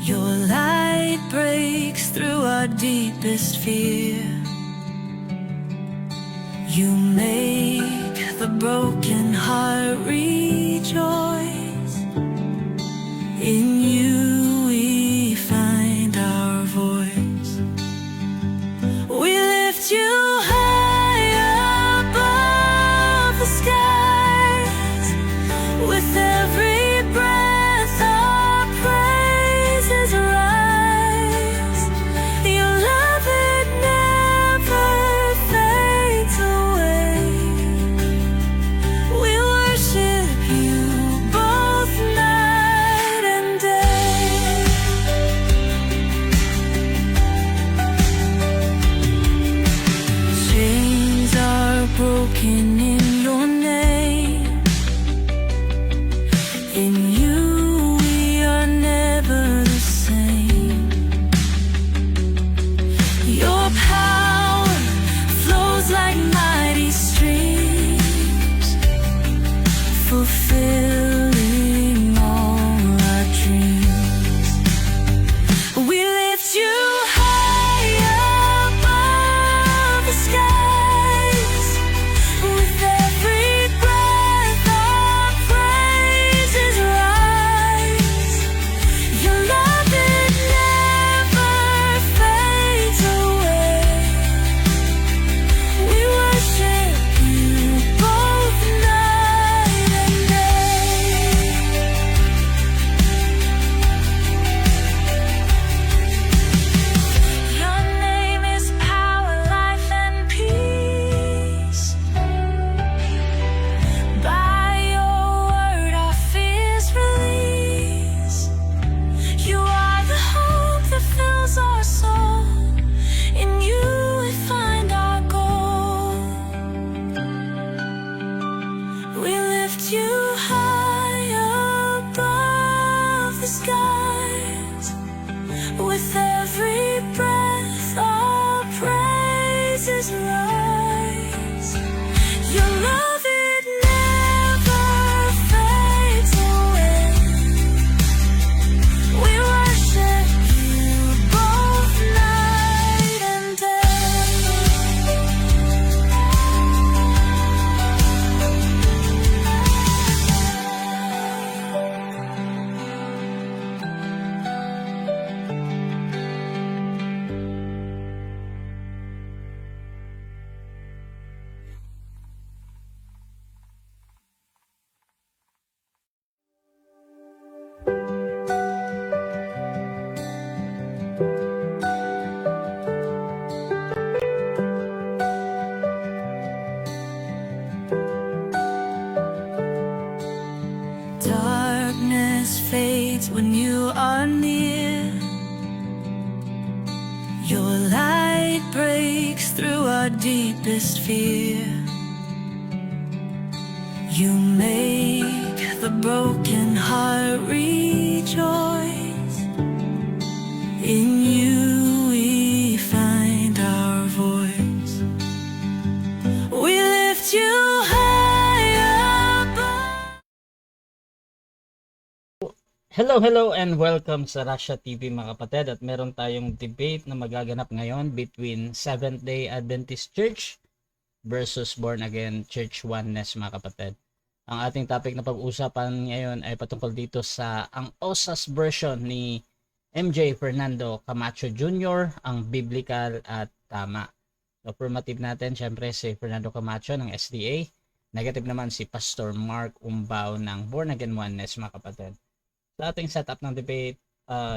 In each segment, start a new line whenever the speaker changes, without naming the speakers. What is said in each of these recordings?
Your light breaks through our deepest fear. You make the broken heart rejoice. In you we find our voice. We lift you high above the skies. With every breath our praises rise. Your love, it never fades away. We worship you both night and day. Chains are broken in your name. In you we are never the same. Your power flows like mighty streams, fulfilling all our dreams. We lift you high above the skies. With every breath our praises rise. Your love, it never fades away. We worship you both night and day. Your name is power, life, and peace. By your word our fears release. You are the hope that fills our soul. In you we find our goal. We lift you high above the skies. With every breath our praises rise. Your love, it never fades away. We worship you both night and day. Darkness fades when you are near. Your light breaks through our deepest fear. You make the broken heart rejoice. In you we find our voice. We lift you high above.
Hello and welcome sa Russia TV mga kapatid, at meron tayong debate na magaganap ngayon between Seventh-day Adventist Church versus Born Again Church Oneness mga kapatid. Ang ating topic na pag-uusapan ngayon ay patungkol dito sa ang OSAS version ni MJ Fernando Camacho Jr., ang biblical at tama. So, affirmative natin syempre si Fernando Camacho ng SDA, negative naman si Pastor Mark Umbao ng Born Again Oneness mga kapatid. Sa ating setup ng debate,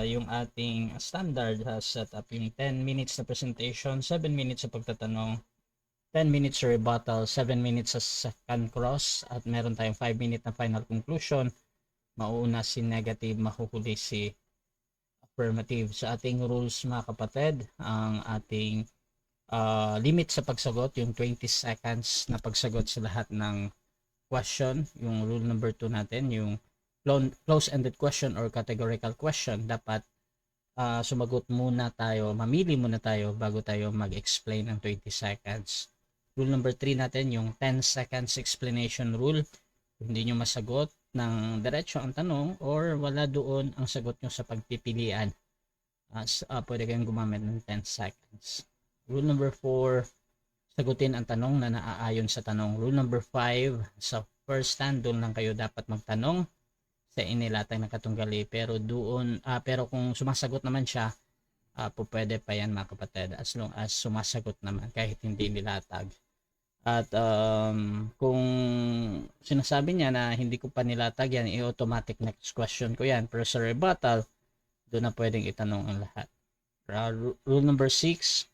yung ating standard has set up yung 10 minutes na presentation, 7 minutes sa pagtatanong, 10 minutes sa rebuttal, 7 minutes sa second cross, at meron tayong 5 minutes na final conclusion. Mauuna si negative, mahuhuli si affirmative. Sa ating rules mga kapatid, ang ating limit sa pagsagot, yung 20 seconds na pagsagot sa lahat ng question. Yung rule number 2 natin, yung close-ended question or categorical question, dapat sumagot muna tayo, mamili muna tayo bago tayo mag-explain ng 20 seconds. Rule number 3 natin, yung 10 seconds explanation rule. Kung hindi nyo masagot, ng diretso ang tanong or wala doon ang sagot nyo sa pagpipilian. Pwede kayong gumamit ng 10 seconds. Rule number 4, sagutin ang tanong na naaayon sa tanong. Rule number 5, sa first stand doon lang kayo dapat magtanong sa inilatag na katunggali, pero kung sumasagot naman siya, pwede pa yan mga kapatid, as long as sumasagot naman kahit hindi nilatag. At kung sinasabi niya na hindi ko pa nilatag yan, i-automatic next question ko yan, pero sa rebuttal doon na pwedeng itanong ang lahat. Rule number 6,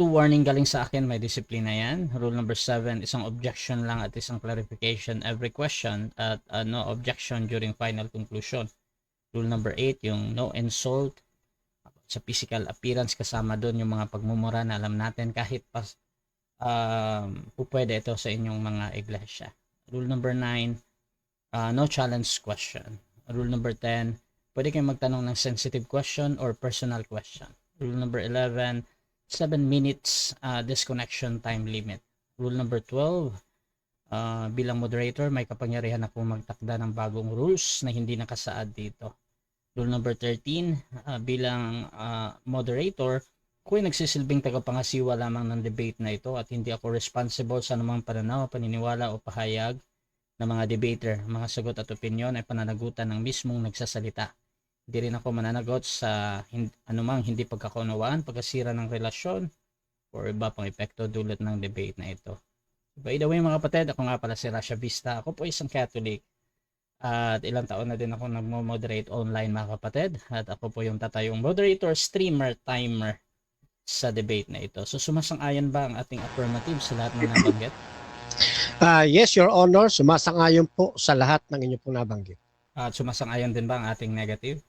2 warning galing sa akin, may disiplina yan. Rule number 7, isang objection lang at isang clarification every question, at no objection during final conclusion. Rule number 8, yung no insult sa physical appearance, kasama doon yung mga pagmumura na alam natin kahit pas pwede ito sa inyong mga iglesia. Rule number 9, no challenge question. Rule number 10, pwede kayong magtanong ng sensitive question or personal question. Rule number 11, 7 minutes disconnection time limit. Rule number 12, bilang moderator, may kapangyarihan akong magtakda ng bagong rules na hindi nakasaad dito. Rule number 13, bilang moderator, ako'y nagsisilbing tagapangasiwa lamang ng debate na ito at hindi ako responsible sa anumang pananaw, paniniwala o pahayag ng mga debater. Mga sagot at opinyon ay pananagutan ng mismong nagsasalita. Hindi rin ako mananagot sa anumang hindi pagkakaunawaan, pagkasira ng relasyon o iba pang epekto dulot ng debate na ito. By the way mga kapatid, ako nga pala si Rasha Vista. Ako po isang Catholic at ilang taon na din ako nagmo-moderate online mga kapatid. At ako po yung tatayong moderator, streamer, timer sa debate na ito. So sumasang-ayon ba ang ating affirmative sa lahat ng nabanggit?
Yes, Your Honor. Sumasang-ayon po sa lahat ng inyo pong nabanggit.
At sumasang-ayon din ba ang ating negative?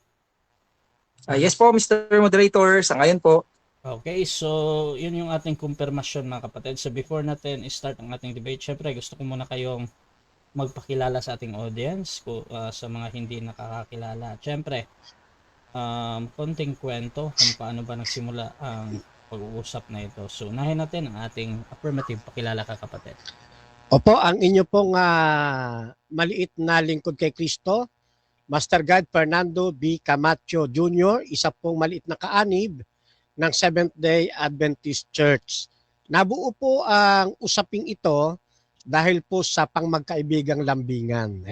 Yes po, Mr. Moderator. Sangayon po.
Okay, so yun yung ating kumpirmasyon mga kapatid. So before natin start ang ating debate, syempre gusto ko muna kayong magpakilala sa ating audience sa mga hindi nakakakilala. Syempre, konting kwento kung paano ba nagsimula ang pag-uusap na ito. So unahin natin ang ating affirmative. Pakilala ka kapatid.
Opo, ang inyo pong maliit na lingkod kay Kristo, Master God Fernando B. Camacho Jr., isa pong maliit na kaanib ng Seventh-day Adventist Church. Nabuo po ang usaping ito dahil po sa pangmagkaibigang lambingan.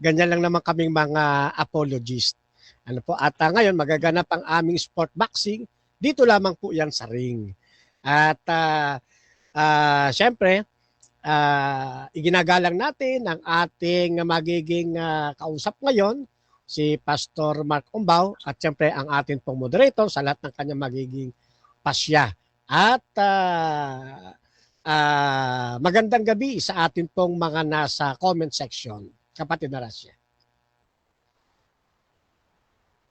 Ganyan lang naman kaming mga apologist. At ngayon magaganap ang aming sport boxing, dito lamang po yan sa ring. At syempre, iginagalang natin ang ating magiging kausap ngayon, si Pastor Mark Umbaw, at siyempre ang ating pong moderator sa lahat ng kanyang magiging pasya. At magandang gabi sa ating pong mga nasa comment section, kapatid na Rasya.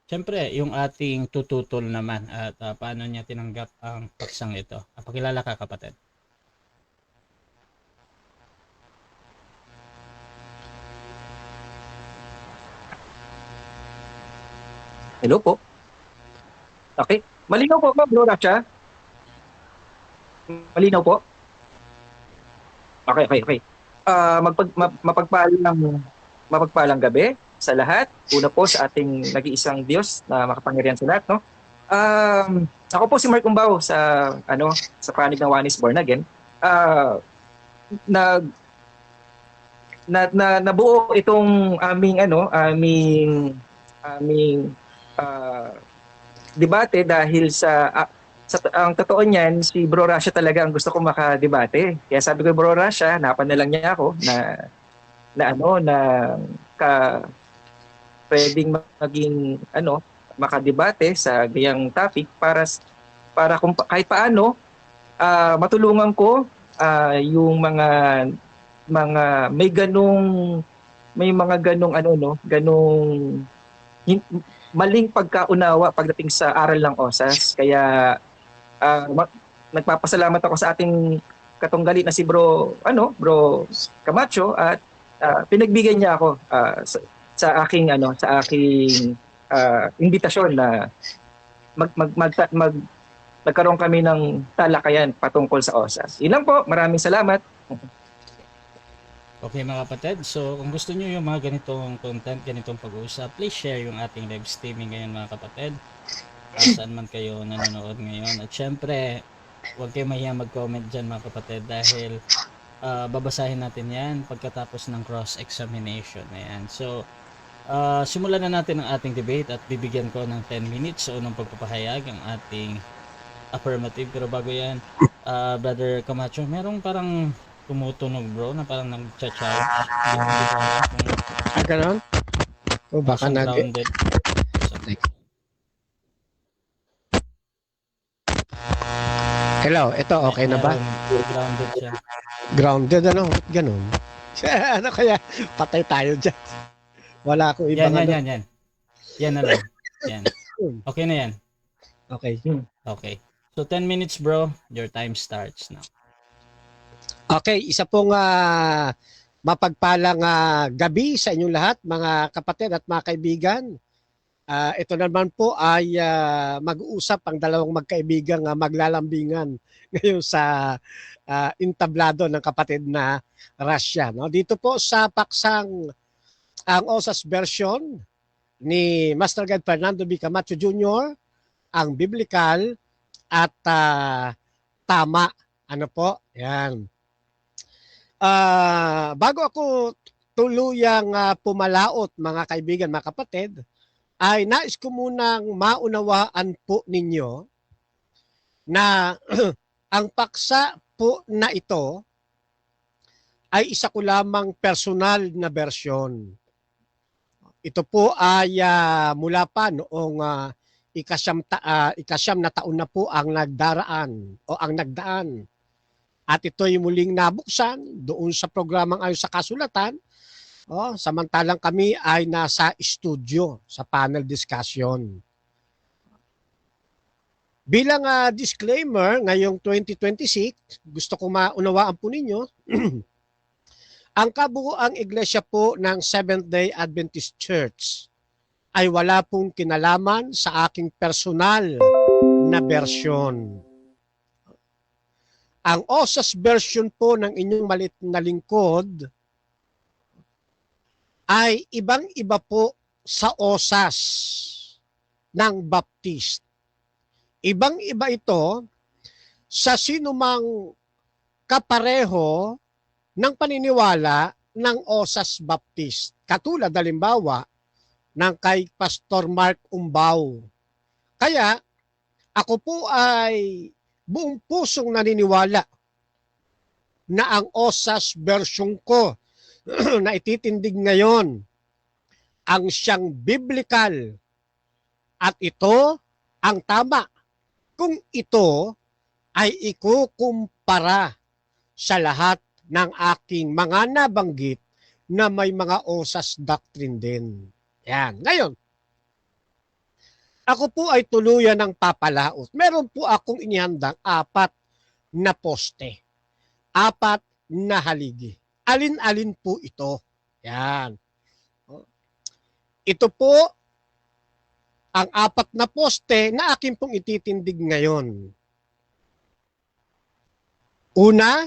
Siyempre, yung ating tututol naman at paano niya tinanggap ang paksang ito. Pakilala ka kapatid.
Hello po. Okay. Malinaw po ba, Bro Rasha? Malinaw po? Okay. Mapagpalang gabi sa lahat. Una po sa ating nag-iisang Diyos na makapangyarihan sa lahat, no? Ako po si Mark Umbaw sa panig ng One is Born Again. Nabuo itong aming debate dahil sa ang totoo niyan, si Bro Rasha talaga ang gusto ko makadebate. Kaya sabi ko, Bro Rasha, napan na lang niya ako pwedeng maging makadebate sa gayang topic para kung kahit paano matulungan ko yung mga may mga ganong maling pagkaunawa pagdating sa aral ng OSAS. Kaya nagpapasalamat ako sa ating katunggali na si Bro Camacho at pinagbigyan niya ako sa aking imbitasyon na magkaroon kami ng talakayan patungkol sa OSAS. Yun lang po. Maraming salamat.
Okay mga kapatid, so kung gusto nyo yung mga ganitong content, ganitong pag-uusap, please share yung ating live streaming ngayon mga kapatid. Saan man kayo nanonood ngayon. At syempre, huwag kayo mahiya mag-comment dyan mga kapatid dahil babasahin natin yan pagkatapos ng cross-examination. Ayan. So, simulan na natin ang ating debate at bibigyan ko ng 10 minutes sa unang pagpapahayag ang ating affirmative. Pero bago yan, Brother Camacho, merong parang tumutunog bro na parang nag-charge. Hindi ko alam kung
Ganon? O baka
siyang
nag...
grounded.
Hello, ito okay na ba?
Meron, grounded siya.
Grounded ano? Ganon. Ano kaya? Patay tayo dyan. Wala akong ibang
Yan. Yan na lang. Yan. Okay na yan.
Okay.
Okay. So 10 minutes bro, your time starts now.
Okay, isa pong mapagpalang gabi sa inyong lahat, mga kapatid at mga kaibigan. Ito naman po ay mag-uusap ang dalawang magkaibigang maglalambingan ngayon sa entablado ng kapatid na Russia. No? Dito po sa paksang ang OSAS version ni Master Guide Fernando B. Camacho Jr., ang biblical at tama. Ano po? Yan. Bago ako tuluyang pumalaot mga kaibigan, mga kapatid, ay nais ko munang maunawaan po ninyo na ang paksa po na ito ay isa ko lamang personal na bersyon. Ito po ay mula pa noong ikasyam na taon na po ang nagdaan. At ito'y muling nabuksan doon sa programang Ayon sa Kasulatan. Samantalang kami ay nasa studio sa panel discussion. Bilang disclaimer, ngayong 2026, gusto ko maunawaan po ninyo, ang kabuuang iglesia po ng Seventh-day Adventist Church ay wala pong kinalaman sa aking personal na bersyon. Ang OSAS version po ng inyong malit na lingkod ay ibang-iba po sa OSAS ng Baptist. Ibang-iba ito sa sinumang kapareho ng paniniwala ng OSAS Baptist. Katulad halimbawa ng kay Pastor Mark Umbaw. Kaya ako po ay buong pusong naniniwala na ang OSAS version ko na ititindig ngayon ang siyang biblical at ito ang tama kung ito ay ikukumpara sa lahat ng aking mga nabanggit na may mga OSAS doctrine din. Yan. Ngayon, ako po ay tuluyan ng papalaot. Meron po akong inihandang 4 na poste. 4 na haligi. Alin-alin po ito? Yan. Ito po ang 4 na poste na akin pong ititindig ngayon. Una,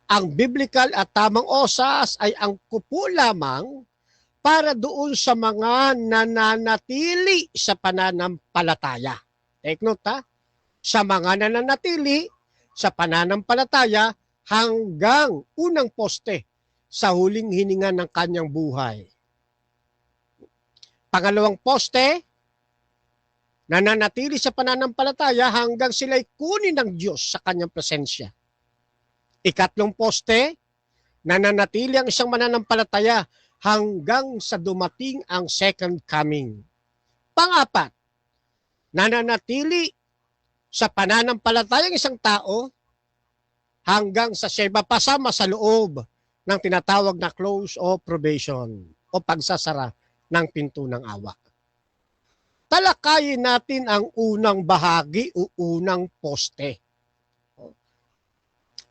ang biblical at tamang OSAS ay ang kupo lamang para doon sa mga nananatili sa pananampalataya. Take note ha? Sa mga nananatili sa pananampalataya hanggang unang poste sa huling hininga ng kanyang buhay. Pangalawang poste, nananatili sa pananampalataya hanggang sila'y kunin ng Diyos sa kanyang presensya. Ikatlong poste, nananatili ang isang mananampalataya hanggang sa dumating ang second coming. Pang-4, nananatili sa pananampalataya ang isang tao hanggang sa siya mapasama sa loob ng tinatawag na close of probation o pagsasara ng pinto ng awa. Talakayin natin ang unang bahagi o unang poste.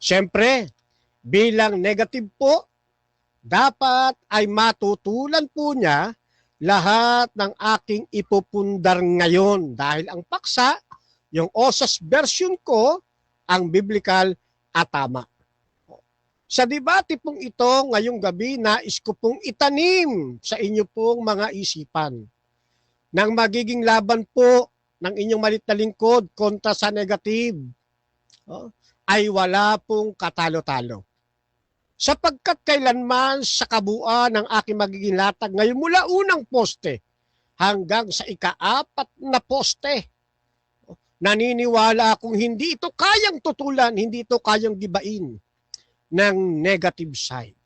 Siyempre, bilang negative po, dapat ay matutulan po niya lahat ng aking ipupundar ngayon dahil ang paksa, yung OSAS version ko, ang biblical at tama. Sa debate pong ito ngayong gabi, nais ko pong itanim sa inyo pong mga isipan ng magiging laban po ng inyong malit na lingkod kontra sa negative, ay wala pong katalo-talo. Sapagkat kailanman sa kabuuan ng aking magiging latag ngayon mula unang poste hanggang sa ika-4 na poste, naniniwala akong hindi ito kayang tutulan, hindi ito kayang gibain ng negative side.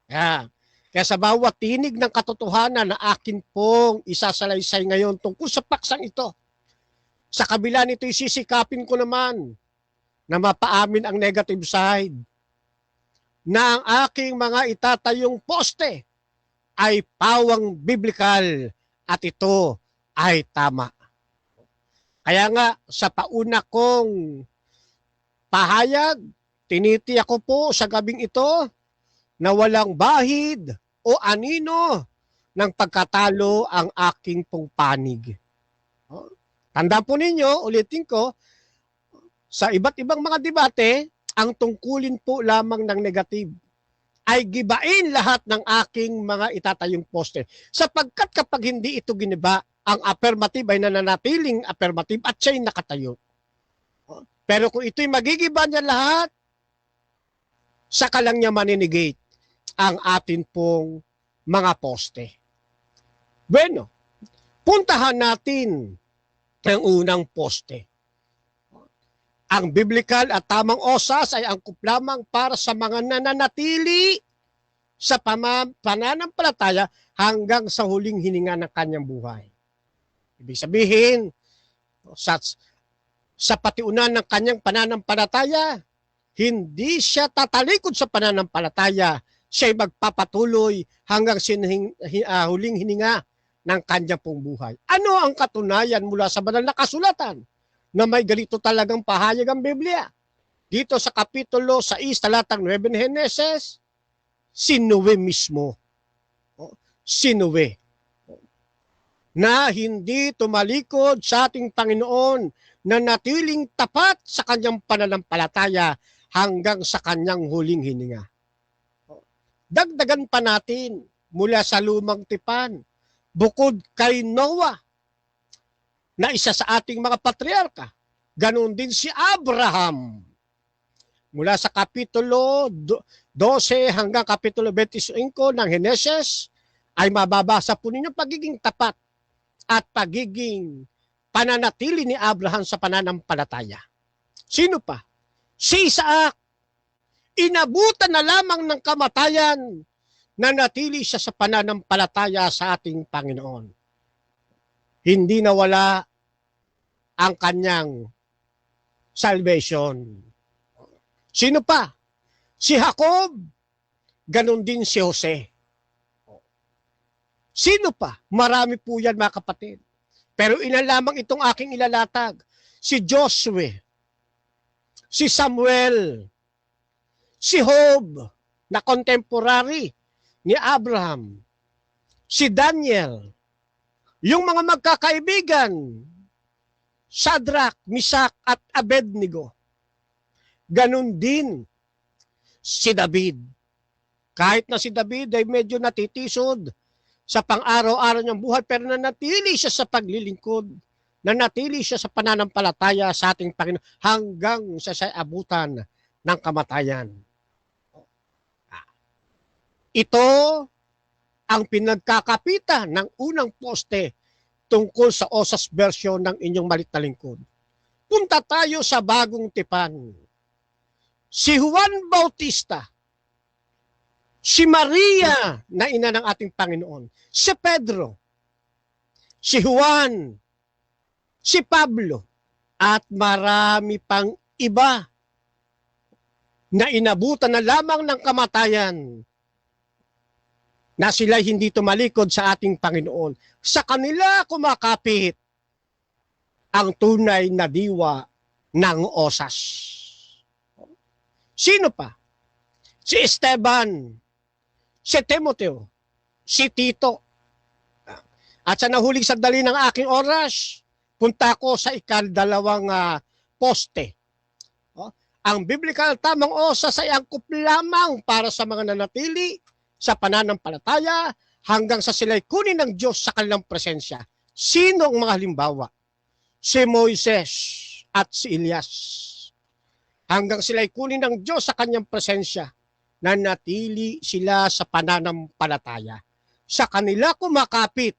Kaya sa bawat tinig ng katotohanan na akin pong isasalaysay ngayon tungkol sa paksang ito, sa kabila nito isisikapin ko naman na mapaamin ang negative side na ang aking mga itatayong poste ay pawang biblikal at ito ay tama. Kaya nga sa pauna kong pahayag, tinitiyak ko po sa gabing ito na walang bahid o anino ng pagkatalo ang aking pong panig. Tandaan po ninyo, ulitin ko, sa iba't ibang mga debate, ang tungkulin po lamang ng negative ay gibain lahat ng aking mga itatayong poste. Sapagkat kapag hindi ito giniba, ang affirmative ay nananatiling affirmative at siya'y nakatayo. Pero kung ito'y magigiba niya lahat, saka lang niya maninigate ang atin pong mga poste. Bueno, puntahan natin ang unang poste. Ang biblikal at tamang osas ay angkop lamang para sa mga nananatili sa pananampalataya hanggang sa huling hininga ng kanyang buhay. Ibig sabihin, sa patiunan ng kanyang pananampalataya, hindi siya tatalikod sa pananampalataya, siya'y magpapatuloy hanggang huling hininga ng kanyang pong buhay. Ano ang katunayan mula sa banal na kasulatan na may ganito talagang pahayag ang Biblia? Dito sa kapitulo 6, talatang 9 ng Heneses, si Noe mismo. Si Noe. Na hindi tumalikod sa ating Panginoon, na natiling tapat sa kanyang pananampalataya hanggang sa kanyang huling hininga. Dagdagan pa natin mula sa lumang tipan, bukod kay Noah, na isa sa ating mga patriarka, ganun din si Abraham. Mula sa kapitulo 12 hanggang kapitulo 25 ng Heneses, ay mababasa po ninyo pagiging tapat at pagiging pananatili ni Abraham sa pananampalataya. Sino pa? Si Isaac. Inabutan na lamang ng kamatayan na natili siya sa pananampalataya sa ating Panginoon. Hindi nawala ang kanyang salvation. Sino pa? Si Jacob. Ganon din si Jose. Sino pa? Marami po yan mga kapatid. Pero ilan lamang itong aking ilalatag. Si Joshua, si Samuel, si Job, na contemporary ni Abraham, si Daniel, yung mga magkakaibigan, Shadrach, Meshach at Abednego. Ganun din si David. Kahit na si David ay medyo natitisod sa pang-araw-araw niyang buhay, pero nanatili siya sa paglilingkod, nanatili siya sa pananampalataya sa ating Panginoon hanggang sa siya abutan ng kamatayan. Ito ang pinagkakapitan ng unang poste tungkol sa osas version ng inyong malit na lingkod. Punta tayo sa bagong tipan. Si Juan Bautista, si Maria na ina ng ating Panginoon, si Pedro, si Juan, si Pablo, at marami pang iba na inabutan na lamang ng kamatayan na sila hindi tumalikod sa ating Panginoon. Sa kanila kumakapit ang tunay na diwa ng osas. Sino pa? Si Esteban, si Timoteo, si Tito. At sa nahuling sandali ng aking oras, punta ko sa ikadalawang poste. Ang biblical tamang osas ay angkop lamang para sa mga nanatili sa pananampalataya hanggang sa sila'y kunin ng Diyos sa kanilang presensya. Sino ang mga halimbawa? Si Moises at si Elias. Hanggang sila'y kunin ng Diyos sa kanyang presensya, nanatili sila sa pananampalataya. Sa kanila kumakapit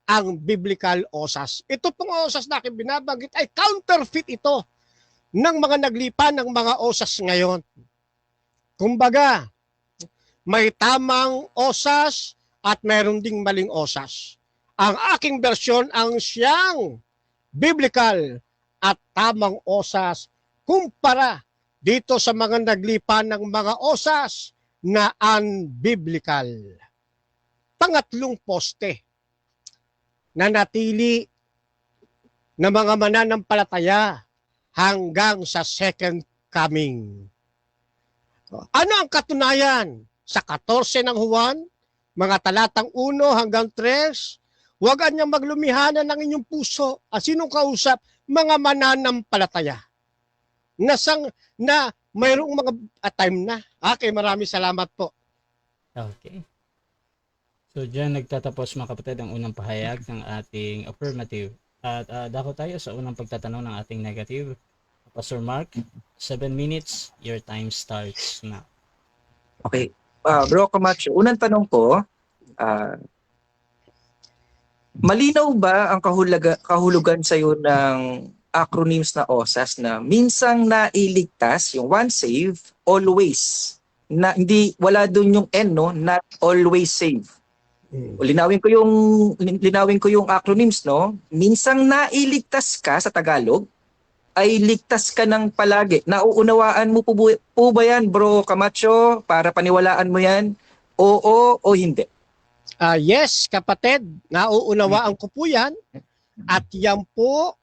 ang biblical osas. Ito pong osas na aking binabanggit ay counterfeit ito ng mga naglipan ng mga osas ngayon. Kumbaga, may tamang osas at meron ding maling osas. Ang aking bersyon ang siyang biblical at tamang osas kumpara dito sa mga naglipan ng mga osas na unbiblical. Pangatlong poste, nanatili na mga mananampalataya hanggang sa second coming. Ano ang katunayan? Sa 14 ng Juan, mga talatang 1 hanggang 3, huwag anyang maglumihanan ng inyong puso. Sinong kausap? Mga mananampalataya. Na mayroong mga time na. Okay, maraming salamat po.
Okay. So dyan nagtatapos mga kapatid ang unang pahayag ng ating affirmative. At dako tayo sa unang pagtatanong ng ating negative. Pastor Mark, 7 minutes, your time starts now.
Okay. Bro Camacho, unang tanong ko, malinaw ba ang kahulugan sa'yo ng acronyms na OSAS na minsang nailigtas, yung one save, always. Na hindi wala doon yung N, no, not always save. Linawin ko yung acronyms, no. Minsang nailigtas ka sa Tagalog ay ligtas ka ng palagi. Nauunawaan mo po ba yan, Bro Camacho, para paniwalaan mo yan? Oo o hindi?
Yes, kapatid, nauunawaan ko po yan. At yan po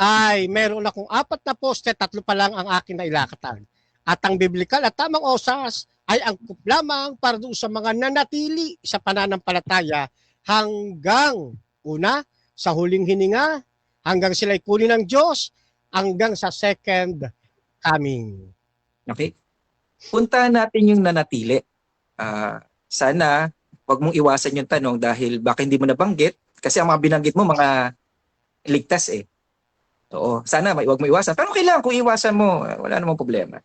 ay meron akong 4 na poste, 3 pa lang ang akin na ilakatan. At ang biblikal at tamang osas ay angkop lamang para doon sa mga nanatili sa pananampalataya hanggang una, sa huling hininga, hanggang sila'y kunin ng Diyos, hanggang sa second coming.
Okay? Puntahan natin yung nanatili. Sana, wag mong iwasan yung tanong dahil baka hindi mo nabanggit kasi ang mga binanggit mo, mga ligtas eh. Oo, sana wag mo iwasan. Pero okay lang kung iwasan mo, wala namang problema.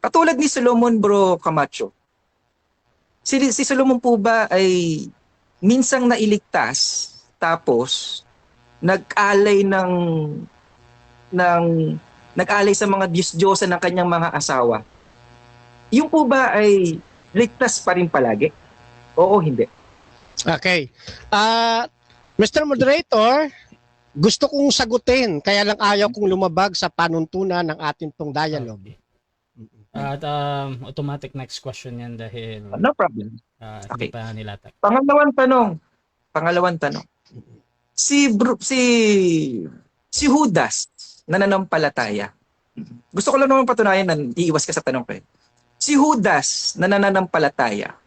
Katulad ni Solomon, Bro Camacho. Si Solomon po ba ay minsang nailigtas tapos nag-alay nag-alay sa mga Diyos-Diyosan ng kanyang mga asawa? Yung po ba ay ligtas pa rin palagi? Oo, hindi.
Okay. Mr. Moderator, gusto kong sagutin, kaya lang ayaw kong lumabag sa panuntunan ng ating pong dialogue.
At automatic next question yan dahil
No problem.
hindi pa nilatag.
Pangalawang tanong. Si Judas, nananampalataya. Gusto ko lang naman patunayan na iiwas ka sa tanong ko. Si Judas, nananampalataya.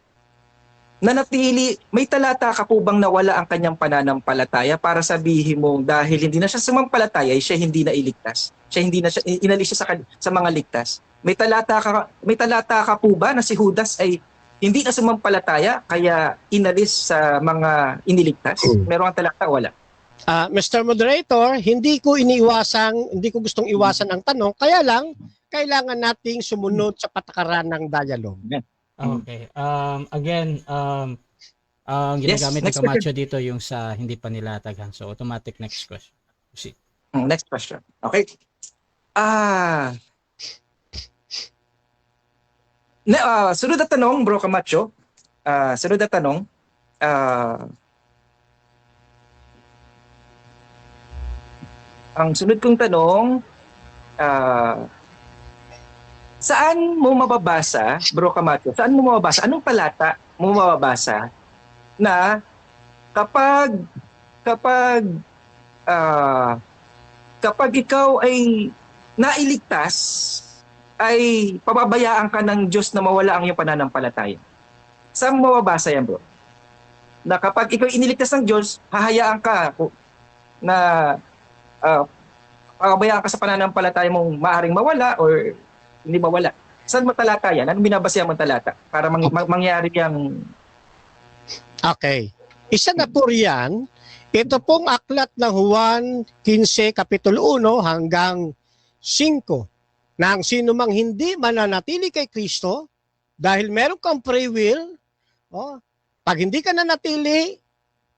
Nanatili, may talata ka po bang nawala ang kanyang pananampalataya para sabihin mo dahil hindi na siya sumampalataya, siya hindi na iligtas. Inalis siya sa mga ligtas. May talata ka po ba na si Judas ay hindi na sumampalataya kaya inalis sa mga iniligtas? Meron ang talata, wala.
Mr. Moderator, hindi ko gustong iwasan ang tanong, kaya lang, kailangan nating sumunod sa patakaran ng dialogue.
Okay. Again, ang ginagamit ni Camacho dito yung sa hindi pa nilataghan. So, automatic next question. See.
Next question. Okay. Sunod na tanong, Bro Camacho. Sunod na tanong. Ang sunod kong tanong, saan mo mababasa, Bro Camacho, saan mo mababasa, anong talata mo mababasa na kapag ikaw ay nailigtas, ay pababayaan ka ng Diyos na mawala ang iyong pananampalataya? Saan mo mababasa yan, bro? Na kapag ikaw iniligtas ng Diyos, hahayaan ka na pabayaan ka sa pananampalataya mong maaaring mawala or hindi mawala. Saan mo talata yan? Anong binabasihan mo talata? Para mangyari yung...
Okay. Isa na po riyan, ito pong aklat ng Juan 15, Kapitulo 1 hanggang 5, na ang sino mang hindi mananatili kay Kristo, dahil meron kang free will, pag hindi ka nanatili,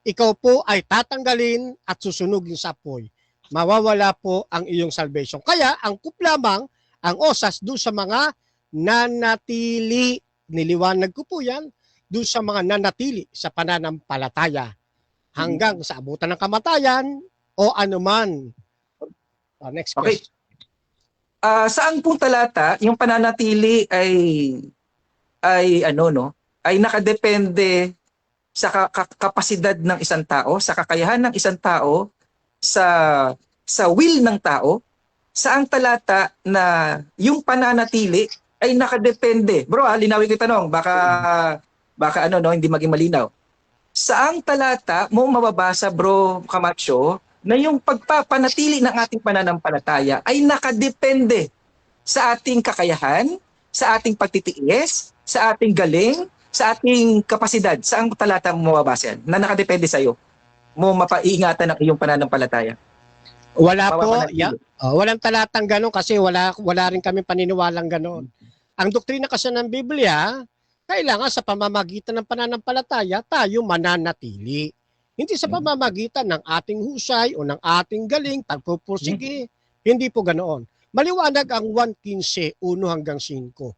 ikaw po ay tatanggalin at susunugin sa apoy. Mawawala po ang iyong salvation. Kaya, ang kup lamang, ang osas doon sa mga nanatili. Niliwanag ko po yan, doon sa mga nanatili sa pananampalataya hanggang sa abutan ng kamatayan o anuman. Next
Okay.
question.
Saan pong talata yung pananatili ay nakadepende sa kapasidad ng isang tao, sa kakayahan ng isang tao, sa will ng tao? Saang talata na yung pananatili ay nakadepende? Bro, linawin ko yung tanong, baka hindi maging malinaw. Saang talata mo mababasa, Bro Camacho, na yung pagpapanatili ng ating pananampalataya ay nakadepende sa ating kakayahan, sa ating pagtitiis, sa ating galing, sa ating kapasidad? Saang talata mo mababasa yan na nakadepende sa'yo mo mapaiingatan ng iyong pananampalataya?
Wala po,
Papapanatili.
walang talatang gano'n kasi wala rin kami paniniwalang gano'n. Ang doktrina kasi ng Biblia, kailangan sa pamamagitan ng pananampalataya, tayo mananatili. Hindi sa pamamagitan ng ating husay o ng ating galing, pagpupursige. Hindi po ganoon. Maliwanag ang 1:15, 1 hanggang 5.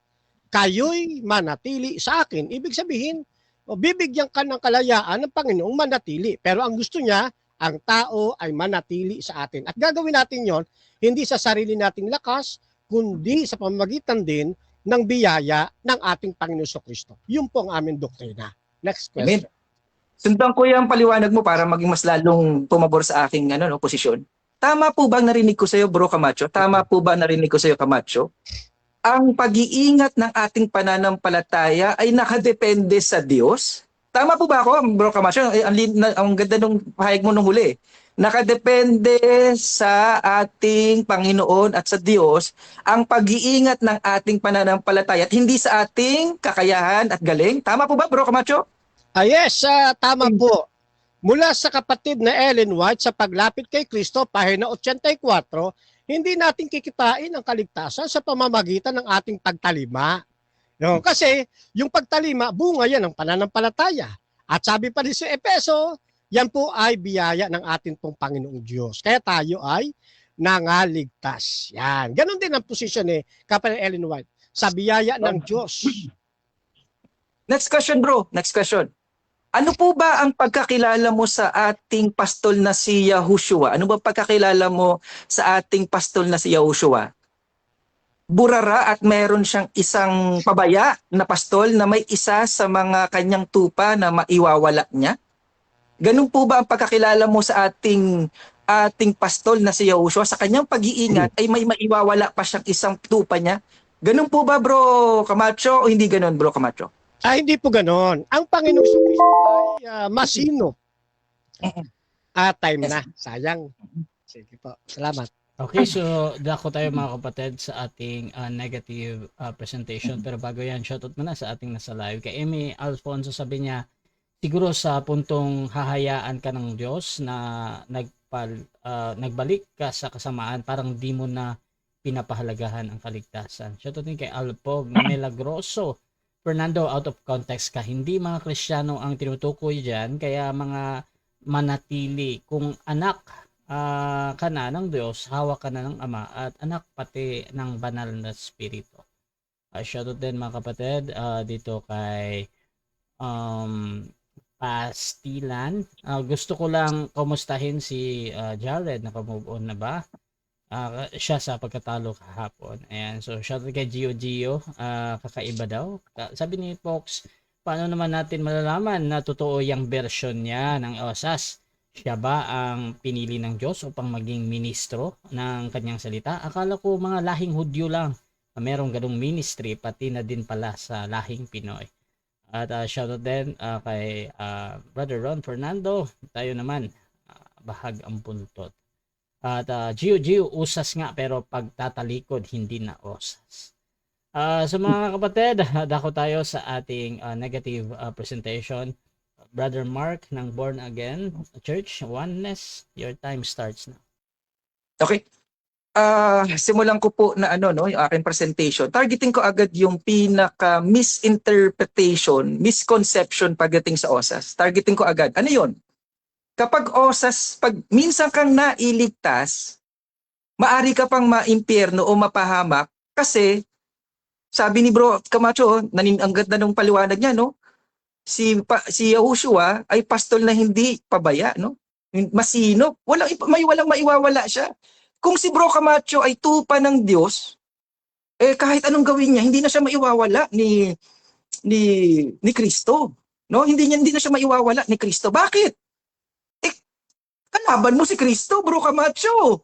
Kayo'y manatili sa akin. Ibig sabihin, bibigyan ka ng kalayaan ng Panginoong manatili. Pero ang gusto niya, ang tao ay manatili sa atin. At gagawin natin yon hindi sa sarili nating lakas, kundi sa pamamagitan din ng biyaya ng ating Panginoon Kristo. Yun po ang aming doktrina. Next
Amen.
question.
Sundan ko yung paliwanag mo para maging mas lalong pumabor sa aking posisyon. Tama po ba narinig ko sa iyo, Bro Camacho? Tama po ba narinig ko sa iyo, Camacho? Ang pag-iingat ng ating pananampalataya ay nakadepende sa Diyos? Tama po ba ako, Bro Camacho? Ang ganda nung pahayag mo nung huli. Nakadepende sa ating Panginoon at sa Diyos ang pag-iingat ng ating pananampalataya at hindi sa ating kakayahan at galing. Tama po ba, Bro Camacho?
Yes, tama po. Mula sa kapatid na Ellen White sa paglapit kay Kristo, pahina 84, hindi natin kikitain ang kaligtasan sa pamamagitan ng ating pagtalima. No, kasi yung pagtalima, bunga yan ng pananampalataya. At sabi pa rin sa Epeso, yan po ay biyaya ng ating pong Panginoong Diyos. Kaya tayo ay nangaligtas. Yan. Ganon din ang posisyon ni Kapatid Ellen White. Sa biyaya ng Diyos.
Next question, bro. Next question. Ano po ba ang pagkakilala mo sa ating pastol na si Yahushua? Ano ba pagkakilala mo sa ating pastol na si Yahushua? Burara at mayroon siyang isang pabaya na pastol na may isa sa mga kanyang tupa na maiwawala niya? Ganun po ba ang pagkakilala mo sa ating pastol na si Yahushua? Sa kanyang pag-iingat ay may maiwawala pa siyang isang tupa niya? Ganun po ba, Bro Camacho, o hindi ganun, Bro Camacho?
Hindi po ganon. Ang Panginoong Kristo ay masino. Time na. Sayang. Sige po. Salamat.
Okay, so dako tayo mga kapatid sa ating negative presentation. Pero bago yan, shoutout muna sa ating nasa live. Kay Amy Alfonso, sabi niya, siguro sa puntong hahayaan ka ng Diyos na nagbalik ka sa kasamaan, parang di mo na pinapahalagahan ang kaligtasan. Shoutout din kay Alpog Milagroso. Fernando, out of context ka. Hindi mga Kristiyano ang tinutukoy dyan, kaya mga manatili. Kung anak ka na ng Diyos, hawak ka na ng Ama, at anak pati ng banal na Espiritu. Shoutout din mga kapatid dito kay Pastilan. Gusto ko lang kumustahin si Jared, naka-move on na ba? Siya sa pagkatalo kahapon. Ayan, so shoutout kay Gio, kakaiba daw. Sabi ni Fox, paano naman natin malalaman na totoo yung version niya ng OSAS? Siya ba ang pinili ng Diyos upang maging ministro ng kanyang salita? Akala ko mga lahing Hudyo lang merong ganung ministry, pati na din pala sa lahing Pinoy. At shoutout din kay Brother Ron Fernando. Tayo naman, bahag ang buntot. At Gio, usas nga pero pagtatalikod hindi na osas. So mga kapatid, dako tayo sa ating negative presentation. Brother Mark ng Born Again Church Oneness, your time starts now.
Okay. Simulan ko po na yung aking presentation. Targeting ko agad yung pinaka misinterpretation, misconception pagdating sa OSAS. Targeting ko agad. Ano 'yon? Kapag OSAS, pag minsan kang nailigtas, maari ka pang maimpyerno o mapahamak kasi sabi ni Bro Camacho, ang ganda ng paliwanag niya, no? Si Yahushua ay pastol na hindi pabaya, no? Masinop, walang maiwawala siya. Kung si Bro Camacho ay tupa ng Diyos, kahit anong gawin niya, hindi na siya maiwawala ni Kristo, no? Hindi na siya maiwawala ni Kristo. Bakit? Kalaban mo si Kristo, Bro Camacho.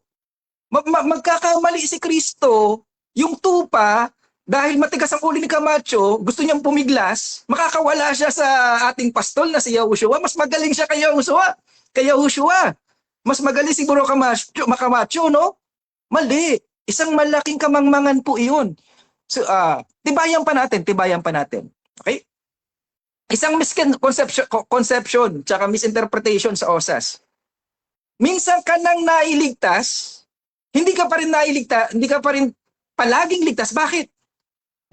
Magkakamali si Kristo, yung tupa, dahil matigas ang ulo ni Camacho, gusto niyang pumiglas, makakawala siya sa ating pastol na si Yahushua. Mas magaling siya kay Yahushua. Mas magaling si Bro Camacho, no? Mali. Isang malaking kamangmangan po iyon. So, tibayan pa natin. Okay? Isang misconception tsaka misinterpretation sa OSAS. Minsan ka nang nailigtas, hindi ka pa rin palaging ligtas. Bakit?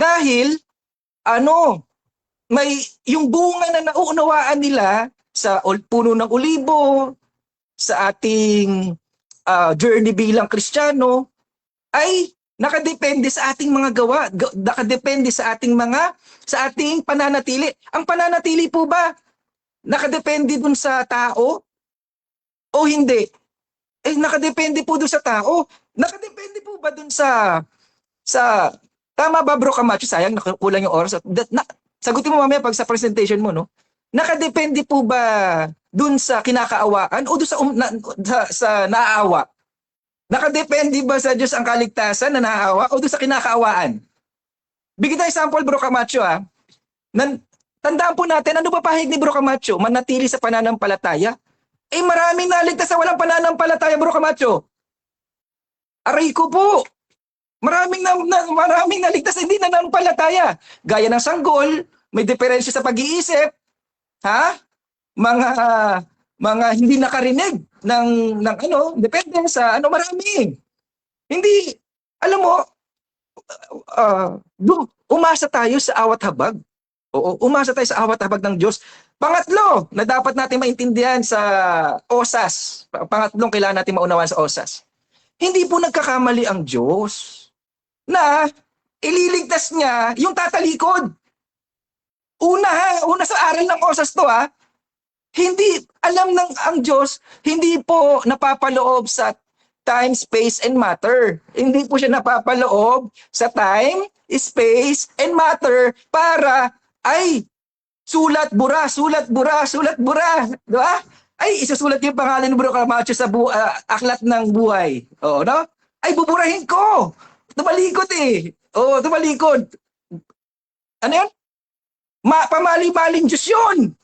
Dahil, may yung bunga na nauunawaan nila sa puno ng olibo, sa ating journey bilang Kristiyano, ay nakadepende sa ating mga gawa, nakadepende sa ating pananatili. Ang pananatili po ba, nakadepende dun sa tao? O hindi? Nakadepende po dun sa tao. Nakadepende po ba dun sa tama ba, Bro Camacho? Sayang, nakukulang yung oras. Sagutin mo mamaya pag sa presentation mo, no? Nakadepende po ba dun sa kinakaawaan o dun sa naaawa? Nakadepende ba sa Diyos ang kaligtasan na naaawa o dun sa kinakaawaan? Bigyan tayo example, Bro Camacho, ha? Tandaan po natin, ano ba pahig ni Bro Camacho? Manatili sa pananampalataya? Maraming naligtas sa walang pananampalataya, Bro Camacho. Aray ko po. Maraming naligtas hindi nananampalataya. Gaya ng sanggol, may diferensya sa pag-iisip. Ha? Mga hindi nakarinig ng depende sa marami. Hindi, alam mo, umasa tayo sa awat habag. Oo, umasa tayo sa awat habag ng Diyos. Pangatlo, na dapat natin maintindihan sa OSAS. Pangatlong kailangan natin maunawaan sa OSAS. Hindi po nagkakamali ang Diyos na ililigtas niya yung tatalikod. Una sa aral ng OSAS to, hindi alam ng ang Diyos, hindi po napapaloob sa time, space, and matter. Hindi po siya napapaloob sa time, space, and matter para sulat bura. Diba? Isusulat yung pangalan ni Bro Camacho sa aklat ng buhay. Oo, no? Buburahin ko. Tumalikod tumalikod. Ano yun? Pamali-maling Diyos yun.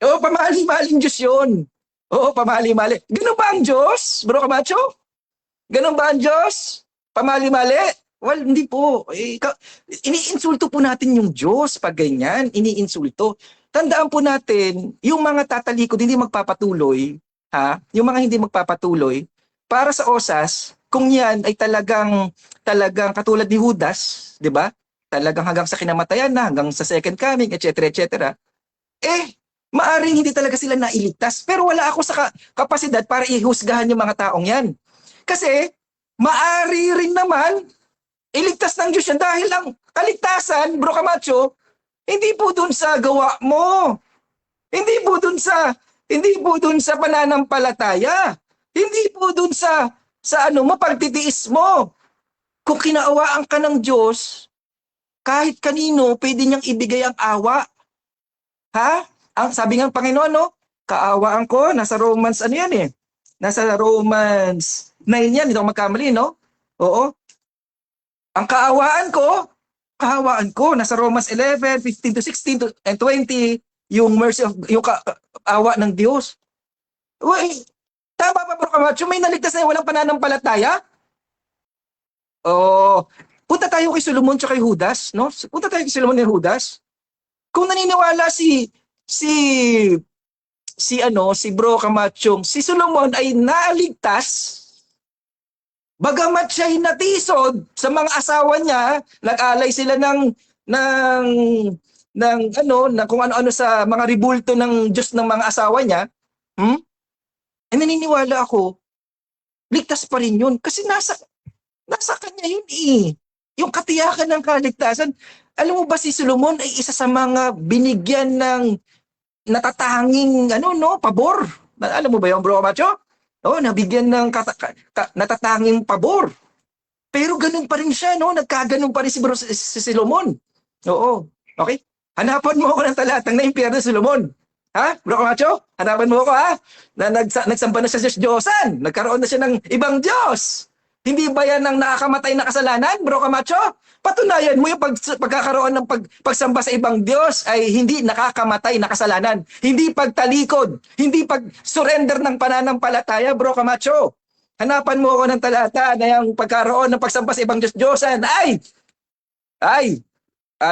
Oo, pamali-maling Diyos yun. Oo, pamali-mali. Ganun ba ang Diyos, Bro Camacho? Ganun ba ang Diyos? Pamali-mali? Well, hindi po. Iniinsulto po natin yung Diyos pag ganyan. Iniinsulto. Tandaan po natin, yung mga tatalikod hindi magpapatuloy, yung mga hindi magpapatuloy, para sa OSAS, kung yan ay talagang katulad ni Judas, di ba? Talagang hanggang sa kinamatayan na, hanggang sa second coming, etc. Maaring hindi talaga sila nailigtas. Pero wala ako sa kapasidad para ihusgahan yung mga taong yan. Kasi, maari rin naman, iligtas ng Diyos yan dahil ang kaligtasan, Bro Camacho, hindi po dun sa gawa mo. Hindi po dun sa pananampalataya. Hindi po dun sa pagtitiis mo. Kung kinaawaan ka ng Diyos, kahit kanino pwede niyang ibigay ang awa. Sabi ng Panginoon, no? Kaawaan ko, nasa Romans, nasa Romans 9 yan, hindi ako magkamali, no? Oo. Ang kaawaan ko, nasa Romans 11, 15 to 16 and 20, yung mercy of, yung kaawa ng Diyos. Tama ba, Bro Camacho? May naligtas na walang pananampalataya? Oh, punta tayo kay Solomon at kay Judas, no? Punta tayo kay Solomon and Judas. Kung naniniwala si Bro Camacho, si Solomon ay naligtas, bagamat siya ay natisod sa mga asawa niya, nag-alay sila ng kung ano-ano sa mga ribulto ng Diyos ng mga asawa niya, ay naniniwala ako, ligtas pa rin yun. Kasi nasa kanya yun eh. Yung katiyakan ng kaligtasan. Alam mo ba si Solomon ay isa sa mga binigyan ng natatanging pabor. Alam mo ba yung Bro Camacho? Nabigyan ng natatanging pabor. Pero ganun pa rin siya, no? Nagkaganon pa rin si Solomon. Oo. Okay? Hanapan mo ako ng talatang na impyerno si Solomon. Ha? Bro Camacho? Hanapan mo ako, ha? Na nagsamba na siya sa Diyosan. Nagkaroon na siya ng ibang Diyos. Hindi ba yan ang nakakamatay na kasalanan, Bro Camacho? Patunayan mo yung pagkakaroon ng pagsamba sa ibang Diyos ay hindi nakakamatay na kasalanan. Hindi pagtalikod. Hindi pag-surrender ng pananampalataya, Bro Camacho. Hanapan mo ako ng talata na yung pagkaroon ng pagsamba sa ibang Diyos-Diyosan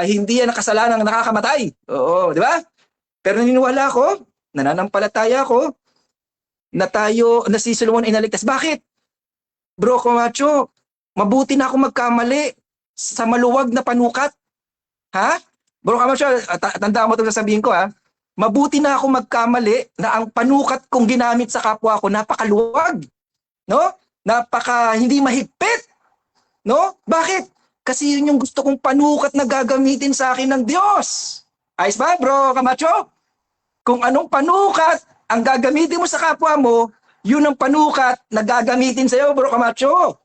hindi yan nakasalanang nakakamatay. Oo, di ba? Pero naniniwala ako, nananampalataya ako, na si Solomon ay naligtas. Bakit? Bro Camacho, mabuti na ako magkamali sa maluwag na panukat. Ha? Bro Camacho, tandaan mo itong sasabihin ko, ha? Mabuti na ako magkamali na ang panukat kong ginamit sa kapwa ko napakaluwag. No? Hindi mahigpit. No? Bakit? Kasi yun yung gusto kong panukat na gagamitin sa akin ng Diyos. Ayos ba, Bro Camacho? Kung anong panukat ang gagamitin mo sa kapwa mo, yun ang panukat na gagamitin sa'yo, Bro Camacho.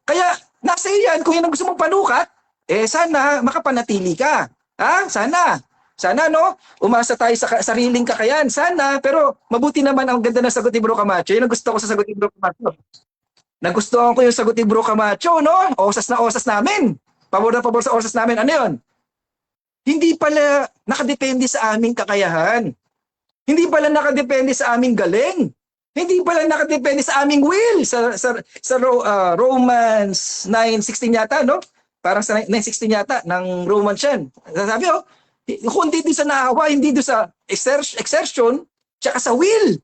Kaya nasa yan, kung yan ang gusto mong panukat, sana makapanatili ka. Ha? Sana, no? Umasa tayo sa sariling kakayan. Sana, pero mabuti naman ang ganda ng sagot ni Bro Camacho. Yun ang gusto ko sa sagot ni Bro Camacho. Nagustuhan ko yung sagot ni Bro Camacho, no? Osas na osas namin. Pabor na pabor sa osas namin. Ano yun? Hindi pala nakadepende sa aming kakayahan. Hindi pala nakadepende sa aming galing. Hindi pala nakadepende sa aming will. Sa Romans 9:16 yata, no? Parang sa 9:16 yata ng Romans yan. Sabi, kundi din sa naawa, hindi doon sa exertion, tsaka sa will.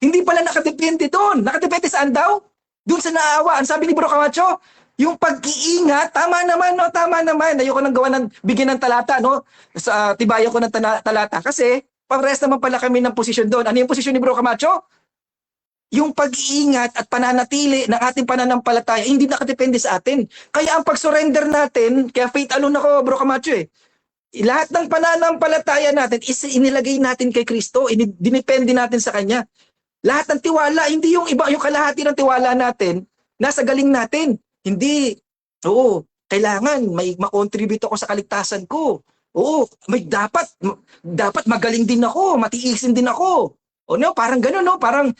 Hindi pala nakadepende doon. Nakadepende saan daw? Doon sa naawa. Ang sabi ni Bro Camacho, yung pag-iingat, tama naman, no? Tama naman. Ayoko nang gawa bigyan ng talata, no? Tibayan ko ng talata. Kasi, parehas naman pala kami ng posisyon doon. Ano yung posisyon ni Bro Camacho? Yung pag-iingat at pananatili ng ating pananampalataya, hindi nakadepende sa atin. Kaya ang pag-surrender natin, kaya faith alone ako, Bro Camacho lahat ng pananampalataya natin, inilagay natin kay Kristo, dinepende natin sa Kanya. Lahat ng tiwala, hindi yung iba, yung kalahati ng tiwala natin, nasa galing natin. Hindi. Oo, kailangan may makontribute ako sa kaligtasan ko. Oo, dapat magaling din ako, matiisin din ako. Parang gano'n, no? Parang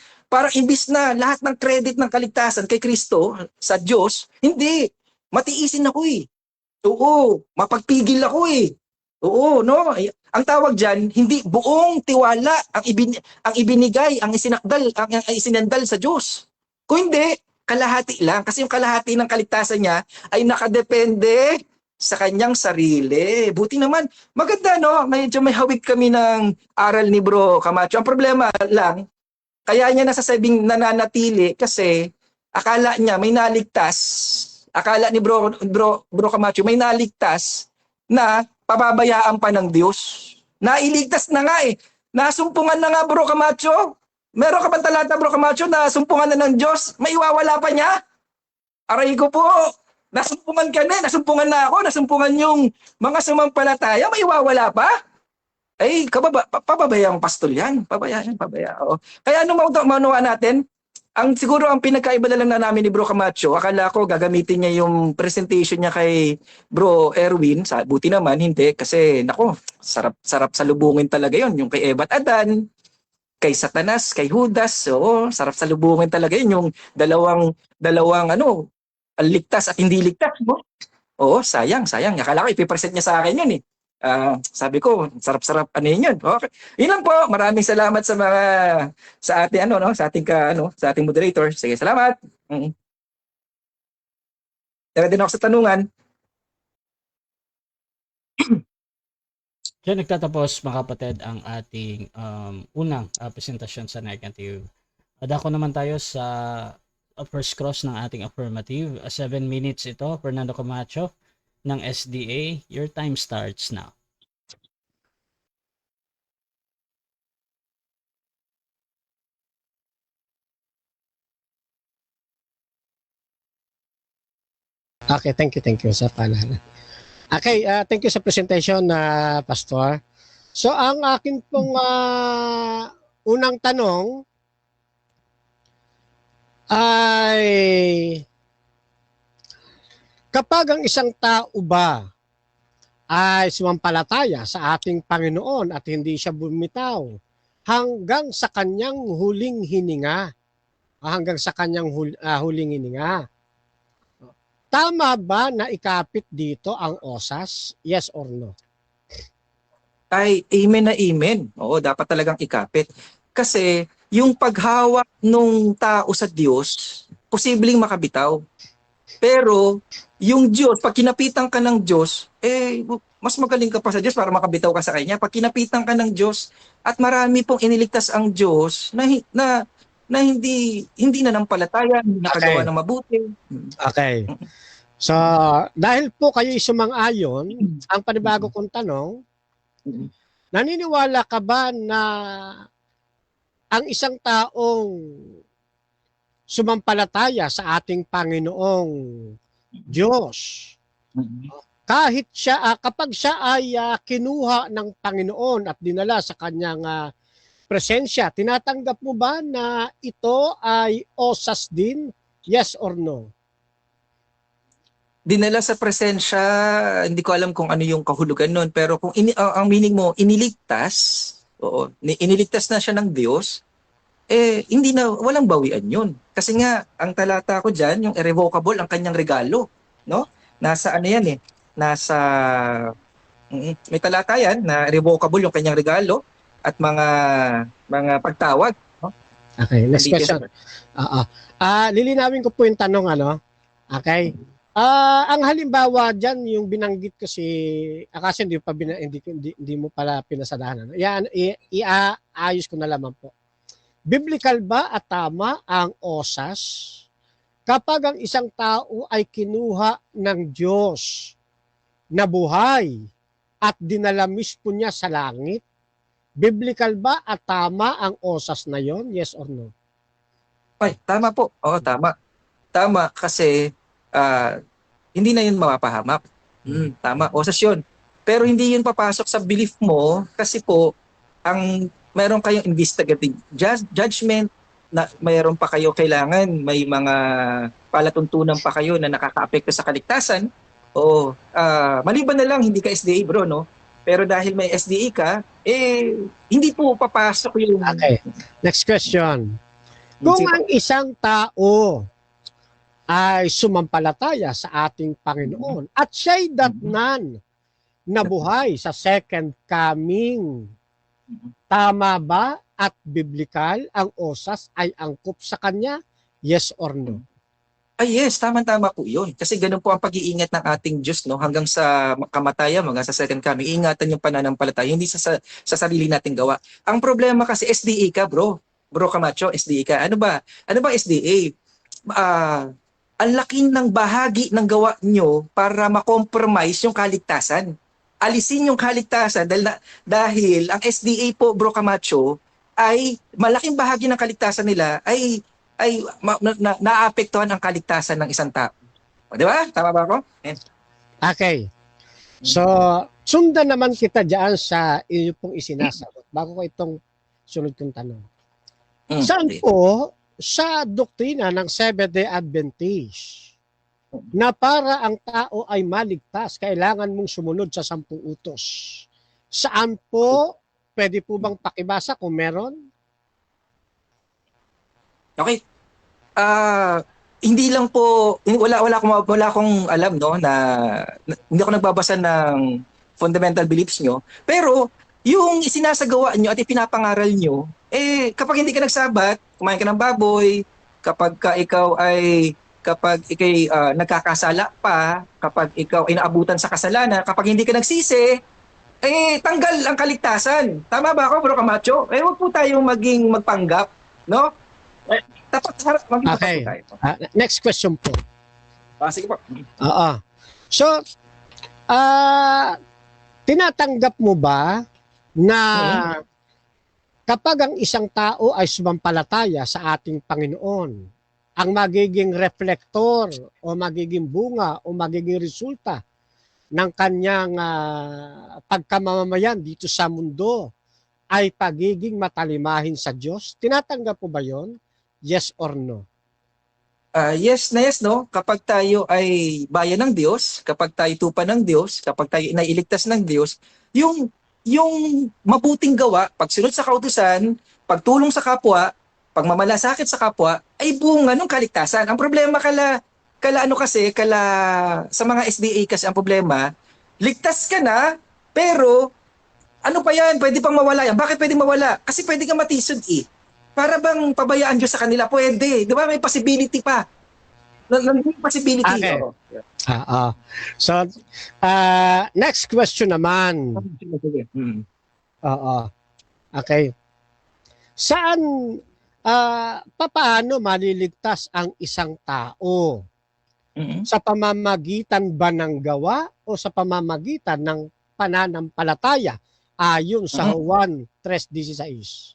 imbis na lahat ng credit ng kaligtasan kay Kristo, sa Diyos, hindi. Matiisin ako Oo, mapagpigil ako Oo, no? Ang tawag diyan, hindi buong tiwala ang ibinigay, ang isinandal sa Diyos. Kung hindi, kalahati lang. Kasi yung kalahati ng kaligtasan niya ay nakadepende sa kanyang sarili. Buti naman, maganda, no? Medyo may hawig kami ng aral ni Bro Camacho. Ang problema lang, kaya niya nasasabing nananatili kasi akala niya may naligtas. Akala ni Bro Camacho may naligtas na pababayaan pa ng Diyos. Nailigtas na nga Nasumpungan na nga, Bro Camacho. Meron ka bang talata, Bro Camacho, na sumpungan na ng Diyos? Maiwawala pa niya? Aray ko po. Nasumpungan ka na. Nasumpungan na ako. Nasumpungan yung mga sumampalataya. Maiwawala pa? Pababayang pastol yan. Pabaya. Oo. Kaya maunawa natin, siguro ang pinagkaiba na lang na namin ni Bro Camacho, akala ko gagamitin niya yung presentation niya kay Bro Erwin. Buti naman, hindi. Kasi, sarap salubungin talaga yon. Yung kay Eva at Adan, kay Satanas, kay Judas. Oo, sarap salubungin talaga yun. Yung dalawang ligtas at hindi ligtas. No? Oo, sayang. Akala ko ipipresent niya sa akin yun Sabi ko, sarap-sarap ano yun. Okay. Yun lang po. Maraming salamat sa ating sa ating moderator. Sige, salamat. Tara din ako sa tanungan.
Diyan nagtatapos mga kapatid ang ating unang presentasyon sa negative. Dako naman tayo sa first cross ng ating affirmative. 7 minutes ito, Fernando Camacho ng SDA. Your time starts now.
Okay, thank you sa paalala. Okay, thank you sa presentation na Pastor. So ang akin pong unang tanong ay kapag ang isang tao ba ay sumampalataya sa ating Panginoon at hindi siya bumitaw hanggang sa kanyang huling hininga, huling hininga, tama ba na ikapit dito ang osas? Yes or no?
Ay, amen na amen. Oo, dapat talagang ikapit. Kasi yung paghawak nung tao sa Diyos, posibleng makabitaw. Pero yung Diyos, pag kinapitan ka ng Diyos, mas magaling ka pa sa Diyos para makabitaw ka sa Kanya. Pag kinapitan ka ng Diyos at marami pong iniligtas ang Diyos na hindi nanampalataya, hindi nakagawa ng mabuti.
Okay. So, dahil po kayo sumang-ayon, ang panibago kong tanong, naniniwala ka ba na ang isang taong sumampalataya sa ating Panginoong Diyos, kahit kapag siya ay kinuha ng Panginoon at dinala sa kanyang presensya, tinatanggap mo ba na ito ay osas din? Yes or no?
Dinala sa presensya, hindi ko alam kung ano yung kahulugan nun, pero kung ang meaning mo, iniligtas, iniligtas na siya ng Diyos, hindi na, walang bawian yun. Kasi nga, ang talata ko dyan, yung irrevocable, ang kanyang regalo, no? Nasa ano yan may talata yan, na irrevocable yung kanyang regalo, at mga pagtawag, no?
Okay, next question. Lilinawin ko po yung tanong, Okay. Ang halimbawa diyan yung binanggit ko kasi hindi mo pala pinasadahan. Yan, iayos ko na lamang po. Biblical ba at tama ang osas kapag ang isang tao ay kinuha ng Diyos na buhay at dinala mismo niya sa langit? Biblical ba at tama ang osas na yon? Yes or no?
Ay, tama po. Oo, tama. Tama kasi hindi na yun mapapahamak. Tama, osas yun. Pero hindi yun papasok sa belief mo kasi po, meron kayong investigative judgment, na mayroon pa kayo kailangan, may mga palatuntunan pa kayo na nakakaapekto sa kaligtasan. Maliban na lang, hindi ka SDA bro, no? Pero dahil may SDA ka, hindi po papasok yung...
Okay, next question. Kung ang isang tao ay sumampalataya sa ating Panginoon at siya'y datnan na buhay sa second coming, tama ba at biblical ang osas ay angkop sa kanya? Yes or no?
Yes, tama-tama po yun. Kasi ganun po ang pag-iingat ng ating Diyos, no? Hanggang sa kamatayan, hanggang sa second coming, ingatan yung pananampalataya, hindi sa sarili nating gawa. Ang problema kasi SDA ka, bro. Bro Camacho, SDA ka. Ano ba SDA? Ang laking ng bahagi ng gawa nyo para makompromise yung kaligtasan. Alisin yung kaligtasan dahil ang SDA po, Bro Camacho, ay malaking bahagi ng kaligtasan nila ay naapektuhan ang kaligtasan ng isang tao. Di ba? Tama ba ako?
Okay. So, sundan naman kita dyan sa iyo pong isinasagot bago ko itong sunod kong tanong. Saan po sa doktrina ng Seventh-day Adventist na para ang tao ay maligtas, kailangan mong sumunod sa 10 utos? Saan po? Pwede po bang pakibasa kung meron?
Okay. Hindi lang po, wala akong alam, no, na hindi ako nagbabasa ng fundamental beliefs nyo. Pero yung isinasagawa nyo at ipinapangaral nyo, kapag hindi ka nagsabat, kumain ka ng baboy, kapag ikay nagkakasala pa, kapag ikaw ay naabutan sa kasalanan, kapag hindi ka nagsisi, tanggal ang kaligtasan. Tama ba ako, Bro Camacho? Huwag po tayong magpanggap, no? Tapat maging tapat
Okay.
po tayo.
Next question po.
Sige po.
Oo. So, tinatanggap mo ba na kapag ang isang tao ay sumampalataya sa ating Panginoon, ang magiging reflektor o magiging bunga o magiging resulta ng kanyang pagkamamamayan dito sa mundo ay pagiging matalimahin sa Diyos? Tinatanggap mo ba yon? Yes or no?
Yes na yes, no? Kapag tayo ay bayan ng Diyos, kapag tayo tupa ng Diyos, kapag tayo nailigtas ng Diyos, yung mabuting gawa, pagsunod sa kautusan, pagtulong sa kapwa, pagmamalasakit sa kapwa, ay bunga ng kaligtasan. Ang problema kala sa mga SDA kasi ang problema, ligtas ka na, pero ano pa yan? Pwede pang mawala yan. Bakit pwede mawala? Kasi pwede ka matisod Para bang pabayaan Diyos sa kanila? Pwede. Di ba? May possibility pa. May possibility.
Okay.
Oo.
So, next question naman. Oo. Okay. Saan, papaano maliligtas ang isang tao? Sa pamamagitan ba ng gawa o sa pamamagitan ng pananampalataya ayon sa Juan 3:16?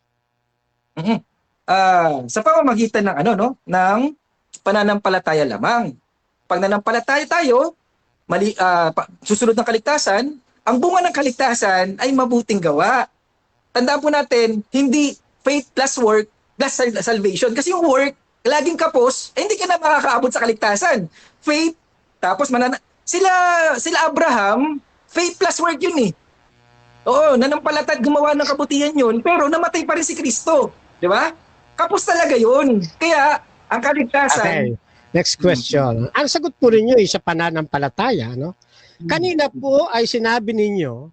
Sa pamamagitan ng ng pananampalataya lamang. Pag nanampalataya tayo, susunod ng kaligtasan, ang bunga ng kaligtasan ay mabuting gawa. Tandaan po natin, hindi faith plus work plus salvation. Kasi yung work, laging kapos, hindi ka na makakaabot sa kaligtasan. Faith, tapos sila Abraham, faith plus work yun Oo, nanampalataya, gumawa ng kabutihan yun, pero namatay pa rin si Kristo. Di ba? Kapos talaga yun. Kaya, ang kaligtasan...
Okay. Next question. Ang sagot po rin nyo sa pananampalataya, no? Kanina po ay sinabi ninyo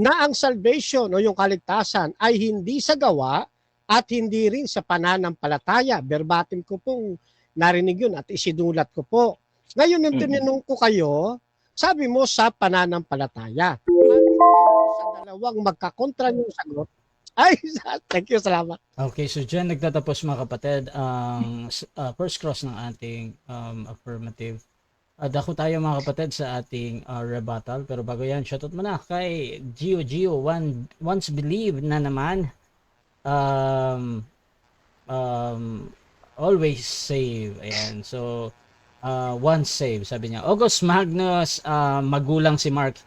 na ang salvation o yung kaligtasan ay hindi sa gawa at hindi rin sa pananampalataya. Verbatim ko pong narinig yun at isinulat ko po. Ngayon, nung tinanong ko kayo, sabi mo sa pananampalataya. Sa dalawang magkakontra yung sagot, ay, thank you, salamat.
Okay, so dyan nagtatapos mga kapatid ang first cross ng ating affirmative. Dako tayo mga kapatid sa ating rebuttal. Pero bago yan, shoutout muna kay Gio once believe na naman. Always save. Ayan, so once save, sabi niya. August Magnus, magulang si Mark.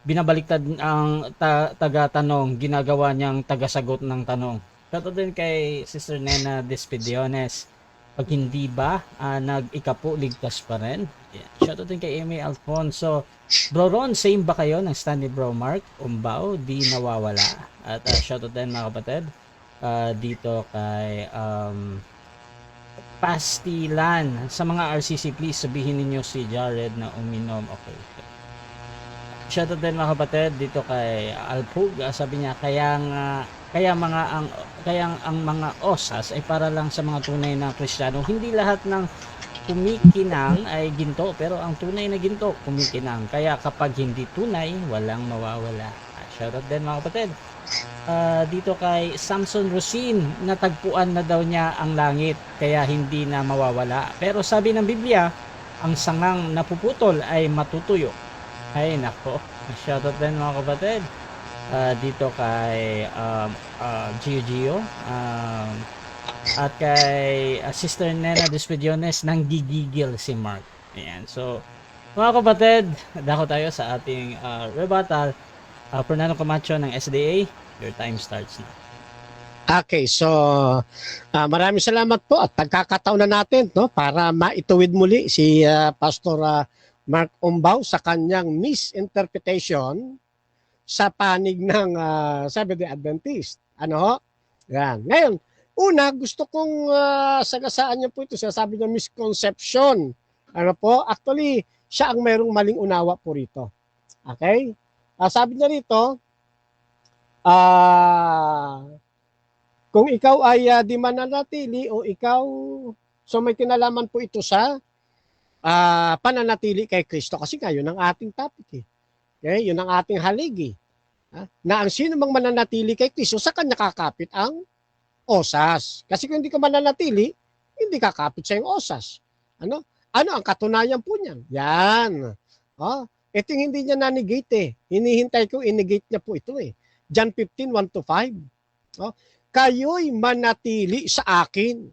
Binabaliktad ang taga-tanong, ginagawa niyang taga-sagot ng tanong. Shoutout din kay Sister Nena Despidiones. Pag hindi ba, nag-ikapo, ligtas pa rin. Yeah. Shoutout din kay Amy Alfonso. Bro Ron, same ba kayo ng Stanley Bro Mark? Umbaw, di nawawala. At shoutout din mga kapatid. Dito kay Pastilan. Sa mga RCC, please sabihin ninyo si Jared na uminom. Okay. Shoutout din mga kapatid dito kay Alpug. Sabi niya kaya ang mga osas ay para lang sa mga tunay na Kristiyano. Hindi lahat ng kumikinang ay ginto, pero ang tunay na ginto kumikinang. Kaya kapag hindi tunay, walang mawawala. Shoutout din mga kapatid. Dito kay Samson Rosin, natagpuan na daw niya ang langit kaya hindi na mawawala. Pero sabi ng Biblia, ang sangang napuputol ay matutuyo. Ay nako, shoutout din mga kapatid. Dito kay Gio at kay Sister Nena Despediones nang gigigil si Mark. Ayan. So mga kapatid, dako tayo sa ating rebuttal. Fernando Camacho ng SDA, your time starts now.
Okay, so maraming salamat po at pagkakataon na natin para maituwid muli si Pastor Mark Umbaw sa kanyang misinterpretation sa panig ng Seventh-day Adventist. Ano ho? Yan. Ngayon, una, gusto kong sagasaan niya po ito. Sabi niya misconception. Ano po? Actually, siya ang mayroong maling unawa po rito. Okay? Sabi niya rito, kung ikaw ay di mananatili o ikaw, so may kinalaman po ito sa pananatili kay Kristo. Kasi nga, yun ang ating topic. Okay? Yun ang ating haligi. Na ang sino mang mananatili kay Kristo, sa kanya kakapit ang osas. Kasi kung hindi ka mananatili, hindi kakapit sa yung osas. Ano ang katunayan po niyan? Yan. Ito yung hindi niya na-negate. Hinihintay ko, in-negate niya po ito. John 15, 1-5. Kayo'y manatili sa akin.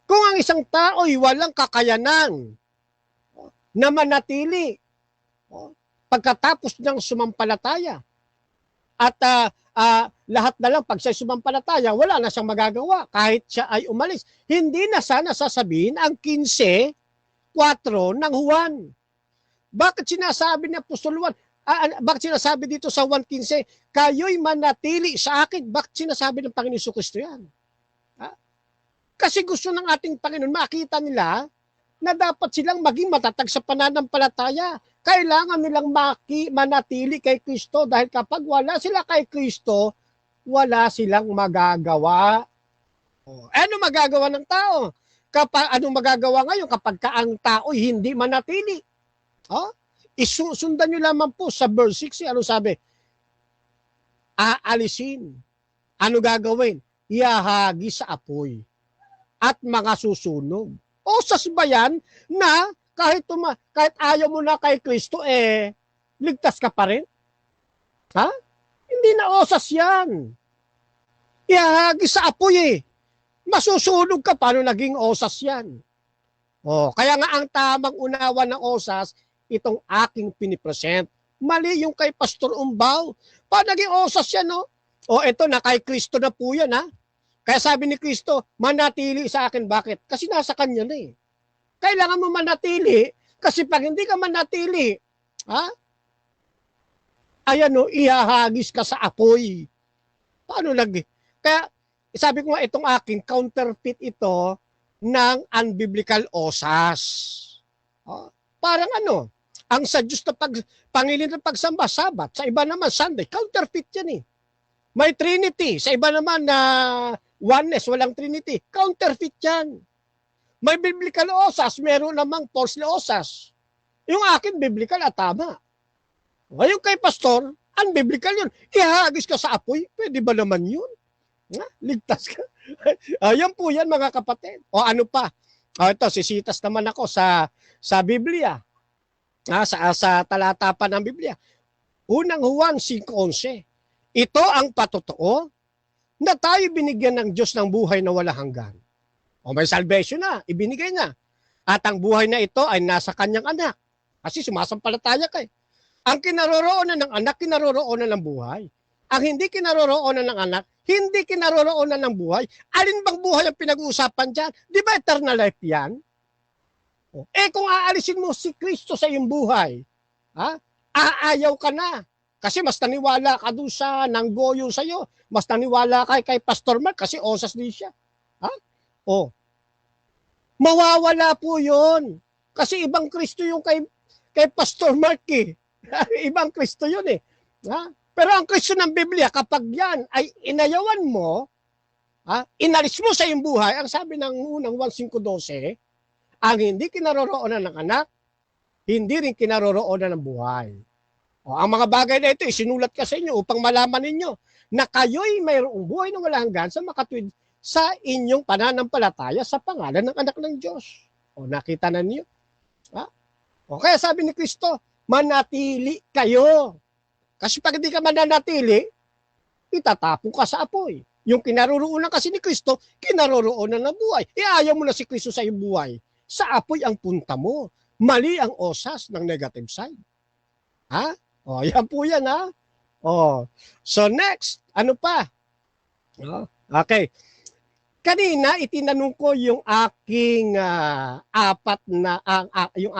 Kung ang isang tao'y walang kakayanan na manatili pagkatapos ng sumampalataya at lahat na lang pag siya sumampalataya, wala na siyang magagawa kahit siya ay umalis. Hindi na sana sasabihin ang 15:4 ng Juan. Bakit sinasabi ni Apostol Juan? Bakit sinasabi dito sa 1:15, kayo'y manatili sa akin? Bakit sinasabi ng Panginoon Jesucristo yan? Kasi gusto ng ating Panginoon makita nila na dapat silang maging matatag sa pananampalataya. Kailangan nilang manatili kay Kristo dahil kapag wala sila kay Kristo, wala silang magagawa. Ano magagawa ng tao? Anong magagawa ngayon kapag ang tao'y hindi manatili? Isusundan nyo lamang po sa verse 6. Ano sabi? Aalisin. Ano gagawin? Iahagi sa apoy at mga susunog. Osas ba yan na kahit ayaw mo na kay Kristo, ligtas ka pa rin? Hindi na osas yan. Ihahagi sa apoy Masusunog ka, paano naging osas yan? Kaya nga ang tamang unawa ng osas, itong aking pinipresent. Mali yung kay Pastor Umbaw. Paano naging osas yan, no? Ito na kay Kristo na po yan, ha? Kaya sabi ni Kristo, manatili sa akin. Bakit? Kasi nasa kanya na Kailangan mo manatili kasi pag hindi ka manatili, ihahagis ka sa apoy. Paano Kaya sabi ko nga itong aking counterfeit ito ng unbiblical osas. Parang ang sa Diyos na pangilin ng pagsamba, Sabat. Sa iba naman, Sunday. Counterfeit yan May Trinity. Sa iba naman na oneness, walang Trinity. Counterfeit yan. May biblical osas, meron namang false osas. Yung akin, biblical at tama. Ngayon kay pastor, unbiblical yun. Ihagis ka sa apoy, pwede ba naman yun? Ligtas ka. Yan po yan mga kapatid. Ano pa? Ito, sisitas naman ako sa Biblia. Sa talata pa ng Biblia. Unang Juan 5:11. Ito ang patotoo na tayo binigyan ng Diyos ng buhay na wala hanggan. May salvation na, ibinigay na. At ang buhay na ito ay nasa kanyang anak. Kasi sumasampalataya ka Ang kinaroroonan ng anak, kinaroroonan ng buhay. Ang hindi kinaroroonan ng anak, hindi kinaroroonan ng buhay. Alin bang buhay ang pinag-uusapan dyan? Di ba eternal life yan? Kung aalisin mo si Kristo sa iyong buhay, aayaw ka na. Kasi mas naniwala ka doon sa nanggoyo sa'yo. Mas naniwala ka kay Pastor Mark kasi osas din siya. Mawawala po yun. Kasi ibang Kristo yung kay Pastor Mark Ibang Kristo yun Pero ang Kristo ng Biblia, kapag yan ay inayawan mo, inalis mo sa iyong buhay, ang sabi ng unang 1:5-12, ang hindi kinaroroonan ng anak, hindi rin kinaroroonan ng buhay. Ang mga bagay na ito, isinulat ka sa inyo upang malaman ninyo na kayo'y mayroong buhay na walang hanggan sa makatwid sa inyong pananampalataya sa pangalan ng anak ng Diyos. Nakita na niyo? Kaya sabi ni Kristo, manatili kayo. Kasi pag hindi ka mananatili, itatapon ka sa apoy. Yung kinaroroonan kasi ni Kristo, kinaroroonan ng buhay. Ayaw mo na si Kristo sa iyong buhay. Sa apoy ang punta mo. Mali ang osas ng negative side. Yan po yan So next, ano pa? Okay. Kanina itinanong ko yung aking yung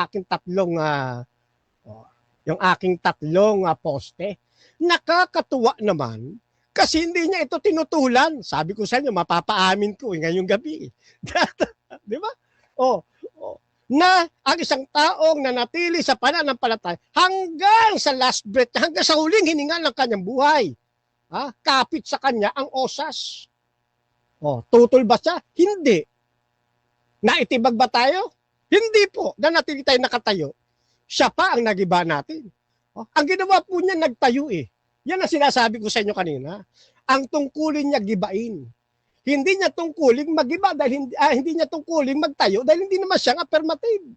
aking tatlong poste. Nakakatuwa naman kasi hindi niya ito tinutulan. Sabi ko sa inyo, mapapaamin ko ngayong gabi. Di ba? na ang isang taong nanatili sa pananampalataya hanggang sa last breath, hanggang sa huling hininga ng kanyang buhay. Kapit sa kanya ang osas. Tutol ba siya? Hindi. Naitibag ba tayo? Hindi po. Nanatili tayo nakatayo. Siya pa ang nagiba natin. Ang ginawa po niya, nagtayo eh. Yan ang sinasabi ko sa inyo kanina. Ang tungkulin niya gibain. Hindi niya tungkuling magiba dahil hindi niya tungkuling magtayo dahil hindi naman siyang affirmative.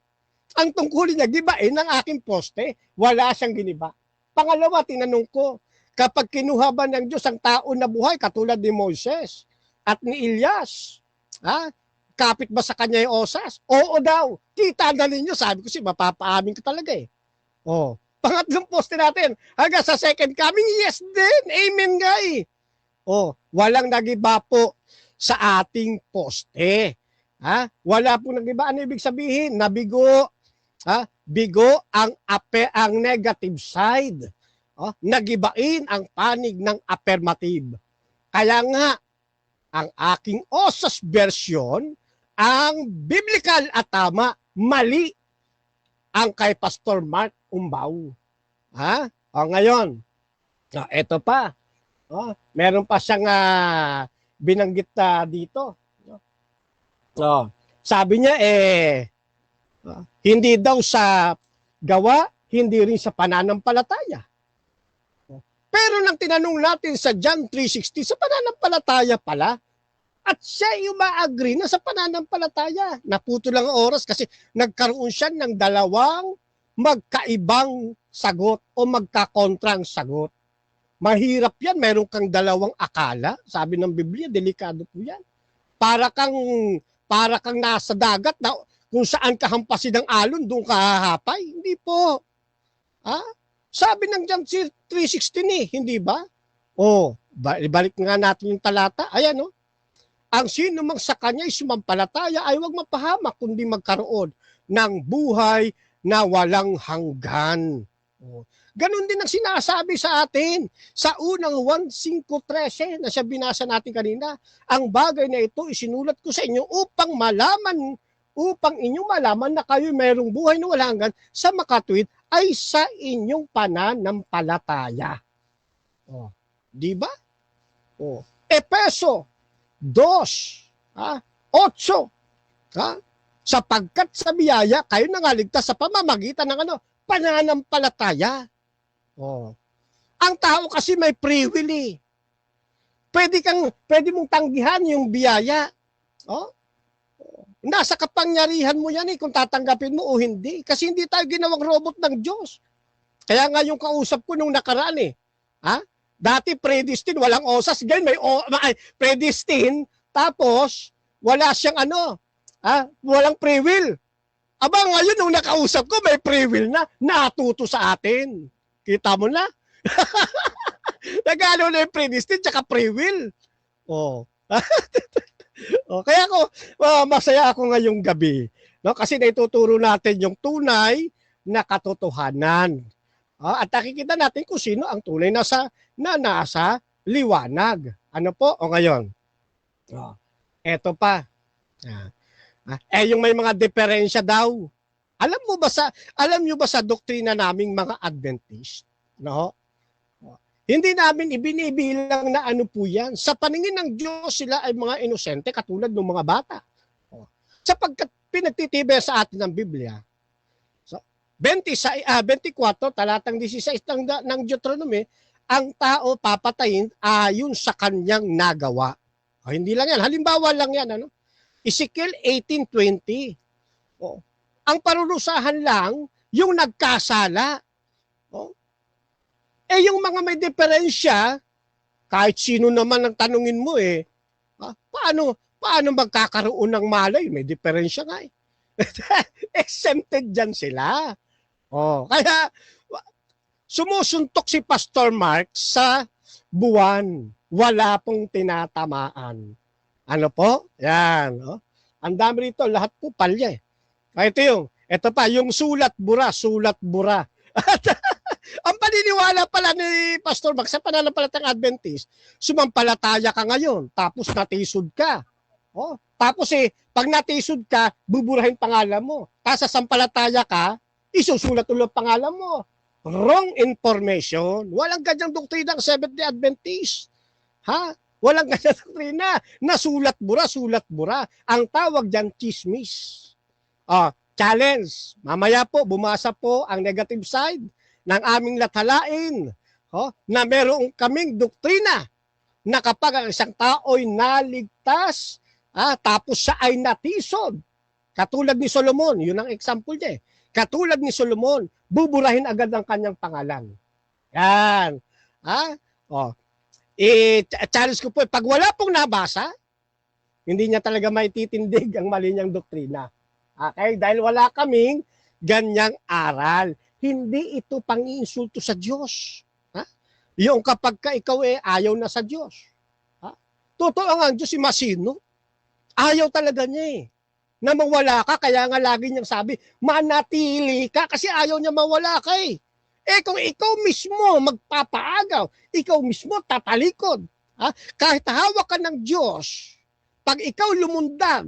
Ang tungkulin niya gibain ng aking poste, wala siyang giniba. Pangalawa, tinanong ko, kapag kinuha ba ng Diyos ang tao na buhay katulad ni Moises at ni Elias, kapit ba sa kanya yung osas? Oo daw. Kita na ninyo, sabi ko mapapaamin ko talaga eh. Pangatlong poste natin, hanggang sa second coming, yes din. Amen nga eh. Walang nagiba po sa ating poste. Wala po nagiba. Ano ibig sabihin? Nabigo. Bigo ang negative side. Nagibain ang panig ng affirmative. Kaya nga, ang aking osas version, ang biblical at tama, mali ang kay Pastor Mark Umbaw. Ngayon, ito pa. Meron pa siyang binanggit dito. Sabi niya hindi daw sa gawa, hindi rin sa pananampalataya. Pero nang tinanong natin sa John 3:16, sa pananampalataya pala, at siya yung ma-agree na sa pananampalataya. Naputo lang ang oras kasi nagkaroon siya ng dalawang magkaibang sagot o magkakontrang sagot. Mahirap yan, meron kang dalawang akala. Sabi ng Biblia, delikado po yan. Para kang nasa dagat na kung saan ka hampasin ng alon, doon ka hahapay. Hindi po. Sabi ng John 3:16 hindi ba? Balik nga natin yung talata. Ayan ang sino mang sa kanya ay sumampalataya ay huwag mapahamak kundi magkaroon ng buhay na walang hanggan. Ganon din ang sinasabi sa atin sa unang 1:5-13 na siya binasa natin kanina. Ang bagay na ito isinulat ko sa inyo upang inyong malaman na kayo mayroong buhay na walang hanggan sa makatuwid ay sa inyong pananampalataya. Di ba? Epeso 2:8. Sapagkat sa biyaya kayo nangaligtas sa pamamagitan ng pananampalataya. Ang tao kasi may free will eh. Pwede mong tanggihan yung biyaya. Nasa kapangyarihan mo yan kung tatanggapin mo o hindi. Kasi hindi tayo ginawang robot ng Diyos. Kaya nga yung kausap ko nung nakaraan dati predestined, walang osas. Ngayon may predestined, tapos wala siyang walang free will. Ngayon nung nakausap ko, may free will na, natuto sa atin. Kita mo na? Nagano na yung predestined tsaka free will. Kaya masaya ako ngayong gabi. Kasi naituturo natin yung tunay na katotohanan. At nakikita natin kung sino ang tunay na nasa liwanag. Ano po? Ngayon. Eto pa. Yung may mga diferensya daw. Alam niyo ba sa doktrina naming mga Adventist? Hindi namin ibinibilang na po yan. Sa paningin ng Diyos, sila ay mga inosente katulad ng mga bata. Sapagkat pinagtitibay sa atin ng Biblia. 24, talatang 16 ng Deuteronomy, ang tao papatayin ayon sa kanyang nagawa. Hindi lang yan. Halimbawa lang yan. Ezekiel 18:20. Ang parurusahan lang, yung nagkasala. Yung mga may diferensya, kahit sino naman ang tanungin mo paano magkakaroon ng malay? May diferensya nga exempted dyan sila. Kaya sumusuntok si Pastor Mark sa buwan. Wala pong tinatamaan. Ano po? Yan. Ang dami rito, lahat po palya. Ito pa, yung sulat bura. Ang paniniwala pala ni Pastor Mark sa pananampalatayang Adventist, sumampalataya ka ngayon, tapos natisod ka. Oh, tapos pag natisod ka, buburahin pangalan mo. Tapos sasampalataya ka, isusulat ulit pangalan mo. Wrong information. Walang ganyang doktrina ang Seventh-day Adventist. Ha? Walang ganyang doktrina. Sulat bura. Ang tawag dyan, chismis. Challenge. Mamaya po, bumasa po ang negative side ng aming latalain. Na meron kaming doktrina na kapag ang isang tao'y naligtas, tapos siya ay natisod, katulad ni Solomon, yun ang example niya. Katulad ni Solomon, buburahin agad ang kanyang pangalan. Yan. Challenge ko po, pag wala pong nabasa, hindi niya talaga maititindig ang mali niyang doktrina. Okay? Dahil wala kaming ganyang aral. Hindi ito pang-iinsulto sa Diyos. Yung kapag ka ikaw ayaw na sa Diyos. Totoo nga ang Diyos masino. Ayaw talaga niya na mawala ka, kaya nga lagi niyang sabi, manatili ka kasi ayaw niya mawala ka kung ikaw mismo magpapaagaw, ikaw mismo tatalikod, kahit hawak ka ng Diyos, pag ikaw lumundag,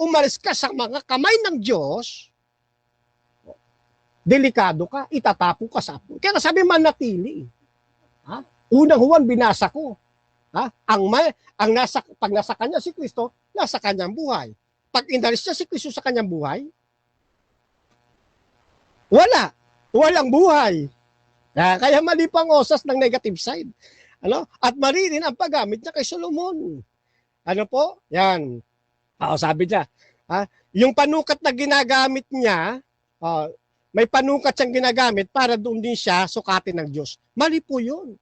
umalis ka sa mga kamay ng Diyos, delikado ka, itatapo ka sa apo. Kaya sabi manatili. Unang Juan binasa ko. Pag nasa kanya si Kristo, nasa kanyang buhay. Pag inalis niya si Kristo sa kanyang buhay, walang buhay. Kaya mali pang osas ng negative side. At mali rin ang paggamit niya kay Solomon. Yan. Sabi niya, yung panukat na ginagamit niya, may panukat siyang ginagamit para doon din siya sukatin ng Diyos. Mali po yun.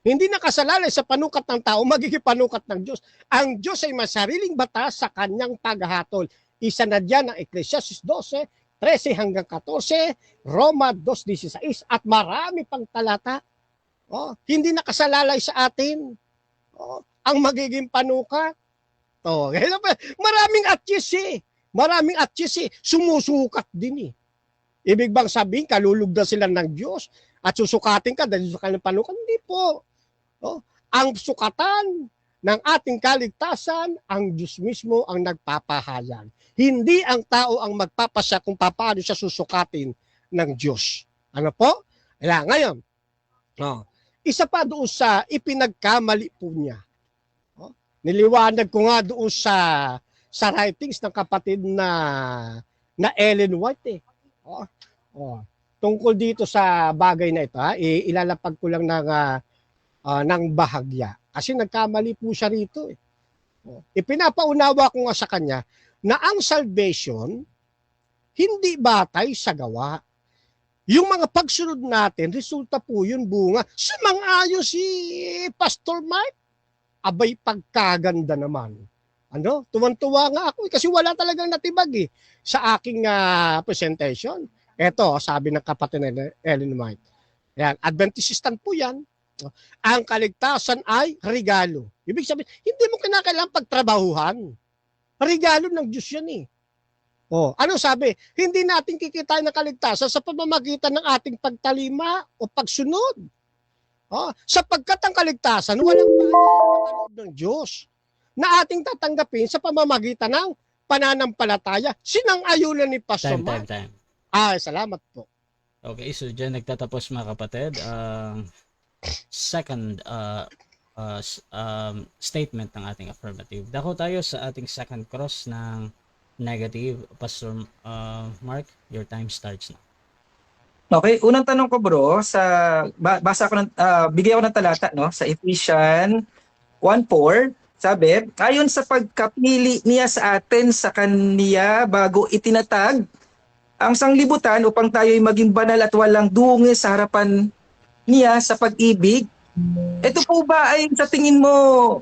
Hindi nakasalalay sa panukat ng tao, magiging panukat ng Diyos. Ang Diyos ay masariling batas sa kanyang paghahatol. Isa na diyan ang Ecclesiastes 12, 13 hanggang 14, Roma 2:16, at marami pang talata. Hindi nakasalalay sa atin. Ang magiging panukat. Maraming atchis sumusukat din Ibig bang sabihin, kalulugdan sila ng Diyos at susukatin ka dahil sa kanilang panukat? Hindi po. Ang sukatan ng ating kaligtasan, ang Diyos mismo ang nagpapahayag. Hindi ang tao ang magpapasya kung paano siya susukatin ng Diyos. Ano po? Ngayon, isa pa doon sa ipinagkamali po niya. Niliwanag ko nga doon sa writings ng kapatid na Ellen White tungkol dito sa bagay na ito, ilalapag ko lang ng bahagya. Kasi nagkamali po siya rito. Ipinapaunawa ko nga sa kanya na ang salvation hindi batay sa gawa. Yung mga pagsunod natin, resulta po yun bunga. Sumang-ayon si Pastor Mike. Abay, pagkaganda naman. Tuwan-tuwa nga ako kasi wala talagang natibag sa aking presentation. Ito, sabi ng kapatid na Ellen White. Yan, Adventistan po yan. Ang kaligtasan ay regalo. Ibig sabihin, hindi mo kinakailangan pagtrabahuhan. Regalo ng Diyos yan ano sabi? Hindi natin kikitain ng kaligtasan sa pamamagitan ng ating pagtalima o pagsunod. Sapagkat ang kaligtasan, walang bayad ng Diyos na ating tatanggapin sa pamamagitan ng pananampalataya. Sinang-ayunan ni Pastor Mark.
Time.
Salamat po.
Okay, so dyan nagtatapos mga kapatid. Second statement ng ating affirmative. Dako tayo sa ating second cross ng negative. Pastor Mark, your time starts now.
Okay, unang tanong ko bro, basa ko bigyan ko ng talata sa Ephesians 1:4. Sabi, ayon sa pagkapili niya sa atin sa kaniya bago itinatag ang sanglibutan upang tayo'y maging banal at walang dungis sa harapan niya sa pag-ibig. Ito po ba ay sa tingin mo,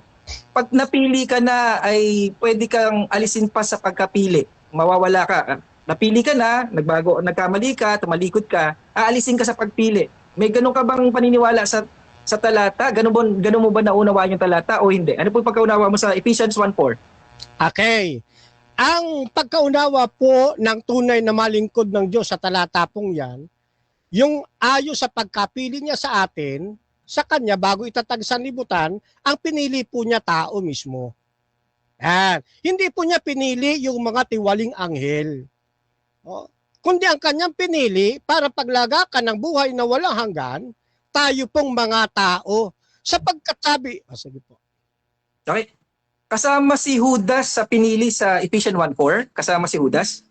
pag napili ka na ay pwede kang alisin pa sa pagkapili? Mawawala ka. Napili ka na, nagkamali ka, tumalikod ka, aalisin ka sa pagpili. May ganun ka bang paniniwala sa talata? Ganun mo ba naunawaan yung talata o hindi? Ano po yung pagkaunawa mo sa Ephesians 1:4?
Okay. Ang pagkaunawa po ng tunay na malingkod ng Diyos sa talata pong yan, yung ayon sa pagkapili niya sa atin, sa kanya bago itatag sa libutan, ang pinili po niya tao mismo. Yan. Hindi po niya pinili yung mga tiwaling anghel. O, kundi ang kanyang pinili para paglagakan ng buhay na walang hanggan, tayo pong mga tao. Sapagkat sabi, sige po.
Okay. Kasama si Judas sa pinili sa Ephesians 1:4. Kasama si Judas.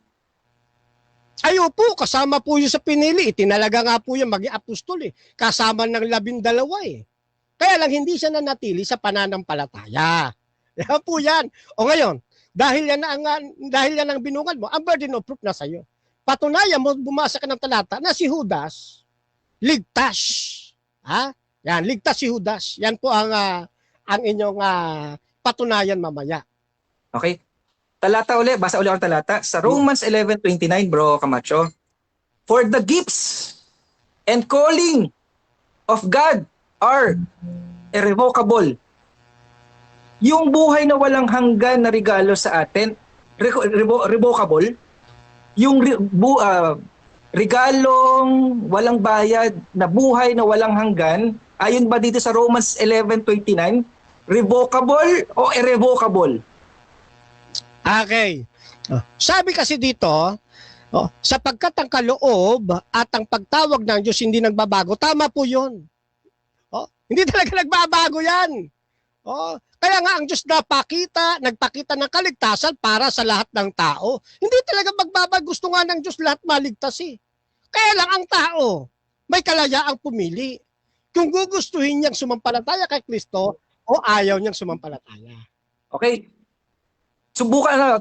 Ayo po, kasama po yun sa pinili. Itinalaga nga po yung maging apostol eh. Kasama ng 12 eh. Kaya lang hindi siya nanatili sa pananampalataya. Yan po yan. O ngayon, dahil yan ang binungan mo, ang burden of proof na sa'yo. Patunayan mo, bumasa ka ng talata na si Judas, ligtas. Ha? Yan, ligtas si Judas. Yan po ang inyong patunayan mamaya.
Okay. Talata uli, basa uli ang talata. Sa Romans 11:29, bro Camacho. For the gifts and calling of God are irrevocable. Yung buhay na walang hanggan na regalo sa atin, revocable. Yung regalong walang bayad na buhay na walang hanggan, ayon ba dito sa Romans 11:29, revocable o irrevocable?
Okay. Sabi kasi dito, sapagkat ang kaloob at ang pagtawag ng Diyos hindi nagbabago, tama po yun. Hindi talaga nagbabago yan. Kaya nga ang Diyos nagpakita ng kaligtasan para sa lahat ng tao. Hindi talaga magbabago. Gusto nga ng Diyos lahat maligtas eh. Kaya lang ang tao, may kalayaang pumili. Kung gugustuhin niyang sumampalataya kay Kristo o ayaw niyang sumampalataya.
Okay. Subukan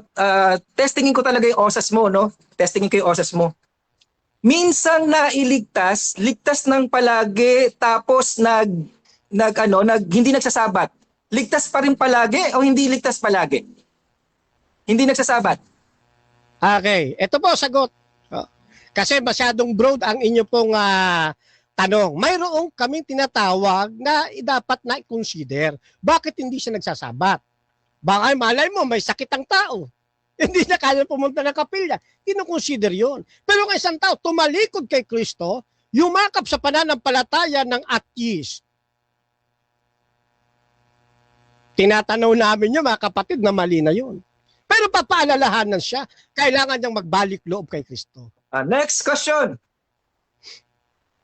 testingin ko talaga yung osas mo, no? Testingin ko yung osas mo. Minsan nailigtas, ligtas ng palagi, tapos hindi nagsasabat. Ligtas pa rin palagi o hindi ligtas palagi? Hindi nagsasabat.
Okay, ito po sagot. Kasi masyadong broad ang inyo pong tanong. Mayroong kaming tinatawag na dapat na i-consider. Bakit hindi siya nagsasabat? Baka malay mo may sakit ang tao. Hindi na kaya pumunta ng kapilya. Kino-consider yun. Pero kung isang tao tumalikod kay Kristo, yumakap sa pananampalataya ng atheist. Tinatanaw namin yun, mga kapatid, na mali na yun. Pero papaalalahanan siya, kailangan niyang magbalik loob kay Kristo.
Next question.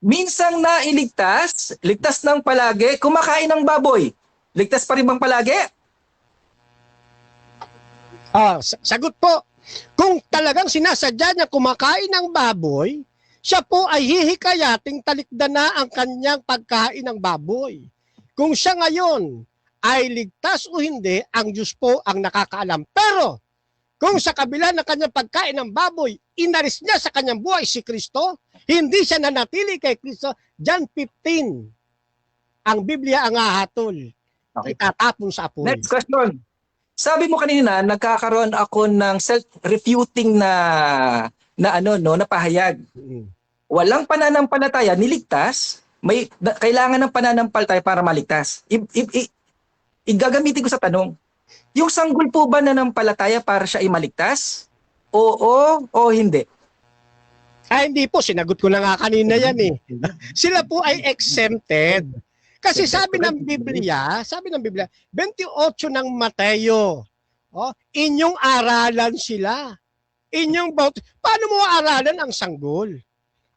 Minsang nailigtas, ligtas ng palagi, kumakain ng baboy. Ligtas pa rin bang palagi?
Sagot po, kung talagang sinasadya niya kumakain ng baboy, siya po ay hihikayating talikdan na ang kanyang pagkain ng baboy. Kung siya ngayon ay ligtas o hindi, ang Diyos po ang nakakaalam. Pero kung sa kabila ng kanyang pagkain ng baboy, inalis niya sa kanyang buhay si Kristo, hindi siya nanatili kay Kristo. John 15, ang Biblia ang hahatol.
Okay.
Itatapon sa apoy.
Next question. Sabi mo kanina, nagkakaroon ako ng self-refuting na pahayag. Walang pananampalataya, niligtas, kailangan ng pananampalataya para maligtas. Igagamitin ko sa tanong, yung sanggol po ba nanampalataya para siya ay maligtas? Oo o hindi?
Hindi po, sinagot ko na nga kanina yan eh. Sila po ay exempted. Kasi sabi ng Biblia, 28 ng Mateo, inyong aralan sila. Paano mo aralan ang sanggol?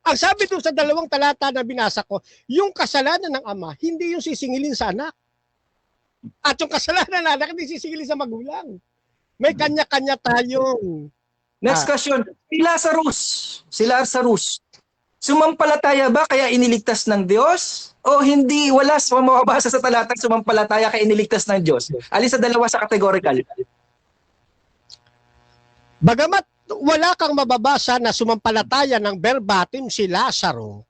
Ang sabi doon sa 2 talata na binasa ko, yung kasalanan ng ama, hindi yung sisingilin sa anak. At yung kasalanan ng anak, hindi sisingilin sa magulang. May kanya-kanya tayong.
Next question, si Lazarus, sumampalataya ba kaya iniligtas ng Diyos? O hindi, wala mababasa sa talatang sumampalataya kaya iniligtas ng Diyos? Alin sa dalawa sa categorical?
Bagamat wala kang mababasa na sumampalataya ng verbatim si Lazaro,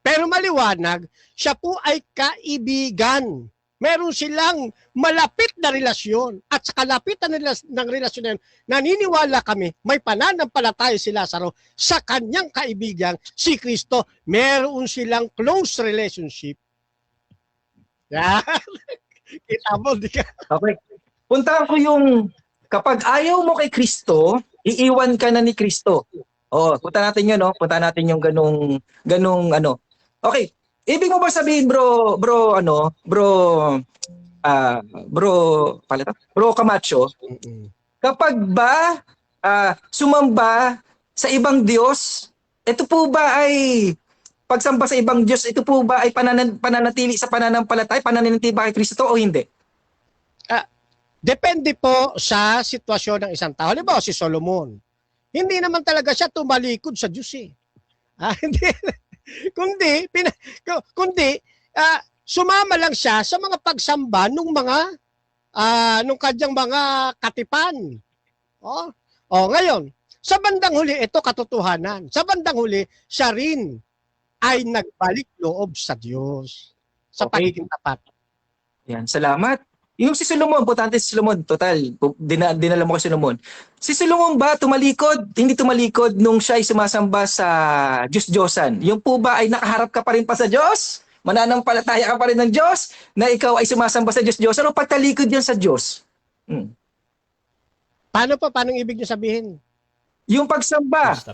pero maliwanag, siya po ay kaibigan. Meron silang malapit na relasyon. At sa kalapitan ng relasyon na yun, naniniwala kami, may pananampalataya si Lazaro sa kanyang kaibigan, si Kristo. Meron silang close relationship. Yan. Kita mo, di ka?
Okay. Puntahan ko yung, kapag ayaw mo kay Kristo, iiwan ka na ni Kristo. Punta natin yun, no? Punta natin yung ganung. Okay. Ibig mo ba sabihin, bro, Bro, pala to? Bro Camacho,
Mm-mm.
kapag ba sumamba sa ibang Diyos, ito po ba ay pagsamba sa ibang Diyos, ito po ba ay pananatili sa pananampalataya, pananatili ba kay Kristo o hindi?
Depende po sa sitwasyon ng isang tao. Halimbawa si Solomon, hindi naman talaga siya tumalikod sa Diyos eh. Hindi. kundi sumama lang siya sa mga pagsamba nung kanyang mga katipan. Ngayon, sa bandang huli, ito katotohanan. Sa bandang huli, siya rin ay nagbalik loob sa Diyos sa
Okay.
pagiging tapat.
Yan, salamat. Yung si Solomon, importante si Solomon, total, dinala mo kay Solomon. Si Solomon ba tumalikod? Hindi tumalikod nung siya ay sumasamba sa Diyos-Diyosan. Yung po ba ay nakaharap ka pa rin pa sa Diyos? Mananampalataya ka pa rin ng Diyos? Na ikaw ay sumasamba sa Diyos-Diyosan o pagtalikod yan sa Diyos?
Paano ibig niyo sabihin?
Yung pagsamba.
Time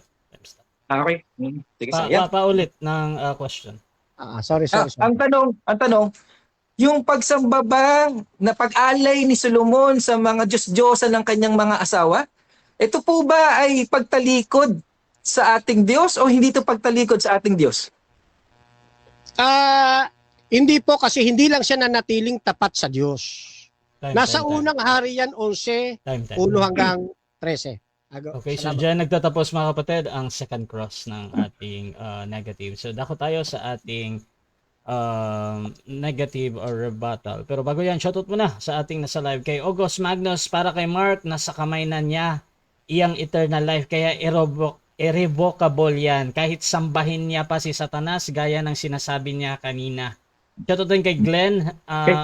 stop.
Okay. Sige, sige.
Paulit ng question.
Sorry.
Ang tanong, yung pagsamba ba na pag-alay ni Solomon sa mga Diyos-Diyosan ng kanyang mga asawa, ito po ba ay pagtalikod sa ating Diyos o hindi ito pagtalikod sa ating Diyos?
Hindi po kasi hindi lang siya nanatiling tapat sa Diyos. Nasa
Time.
unang hari yan 11,
Time.
1 hanggang 13.
Okay, so
Salamat.
dyan nagtatapos mga kapatid ang second cross ng ating negative. So dako tayo sa ating negative or rebuttal. Pero bago yan, shoutout muna sa ating nasa live kay August Magnus para kay Mark, nasa kamay na niya iyang eternal life kaya irrevocable yan. Kahit sambahin niya pa si Satanas gaya ng sinasabi niya kanina. Shoutout din kay Glenn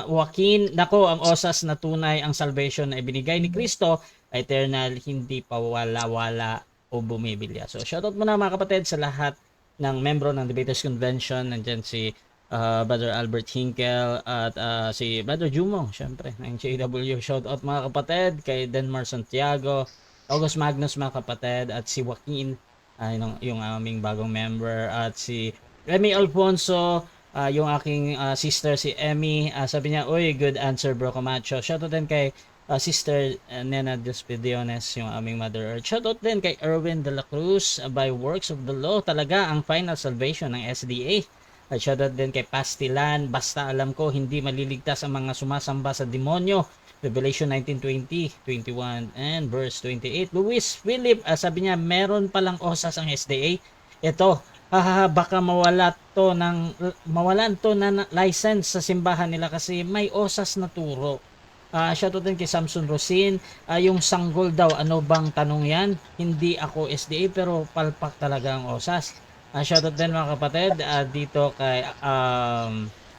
Joaquin. Nako, ang osas na tunay ang salvation na ibinigay ni Kristo eternal, hindi pa wala-wala o bumibilya. So, shoutout muna mga kapatid sa lahat ng membro ng Debaters Convention. Nandyan si Brother Albert Hinkel at si Brother Jumo, syempre, ng JW. Shoutout mga kapatid kay Denmar Santiago, August Magnus mga kapatid, at si Joaquin, yung aming bagong member, at si Remy Alfonso, yung aking sister si Emmy. Sabi niya, uy, good answer bro Camacho. Shoutout din kay Sister Nena Despediones, yung aming Mother Earth. Shoutout din kay Erwin de la Cruz, by works of the law, talaga ang final salvation ng SDA. At shoutout din kay Pastilan, basta alam ko hindi maliligtas ang mga sumasamba sa demonyo. Revelation 19:20, 21 and verse 28. Luis Philip, sabi niya meron palang osas ang SDA. Ito, baka mawalan to na license sa simbahan nila kasi may osas na turo. Shoutout din kay Samson Rosin, yung sanggol daw, ano bang tanong yan? Hindi ako SDA pero palpak talaga ang osas. Shoutout din mga kapatid dito kay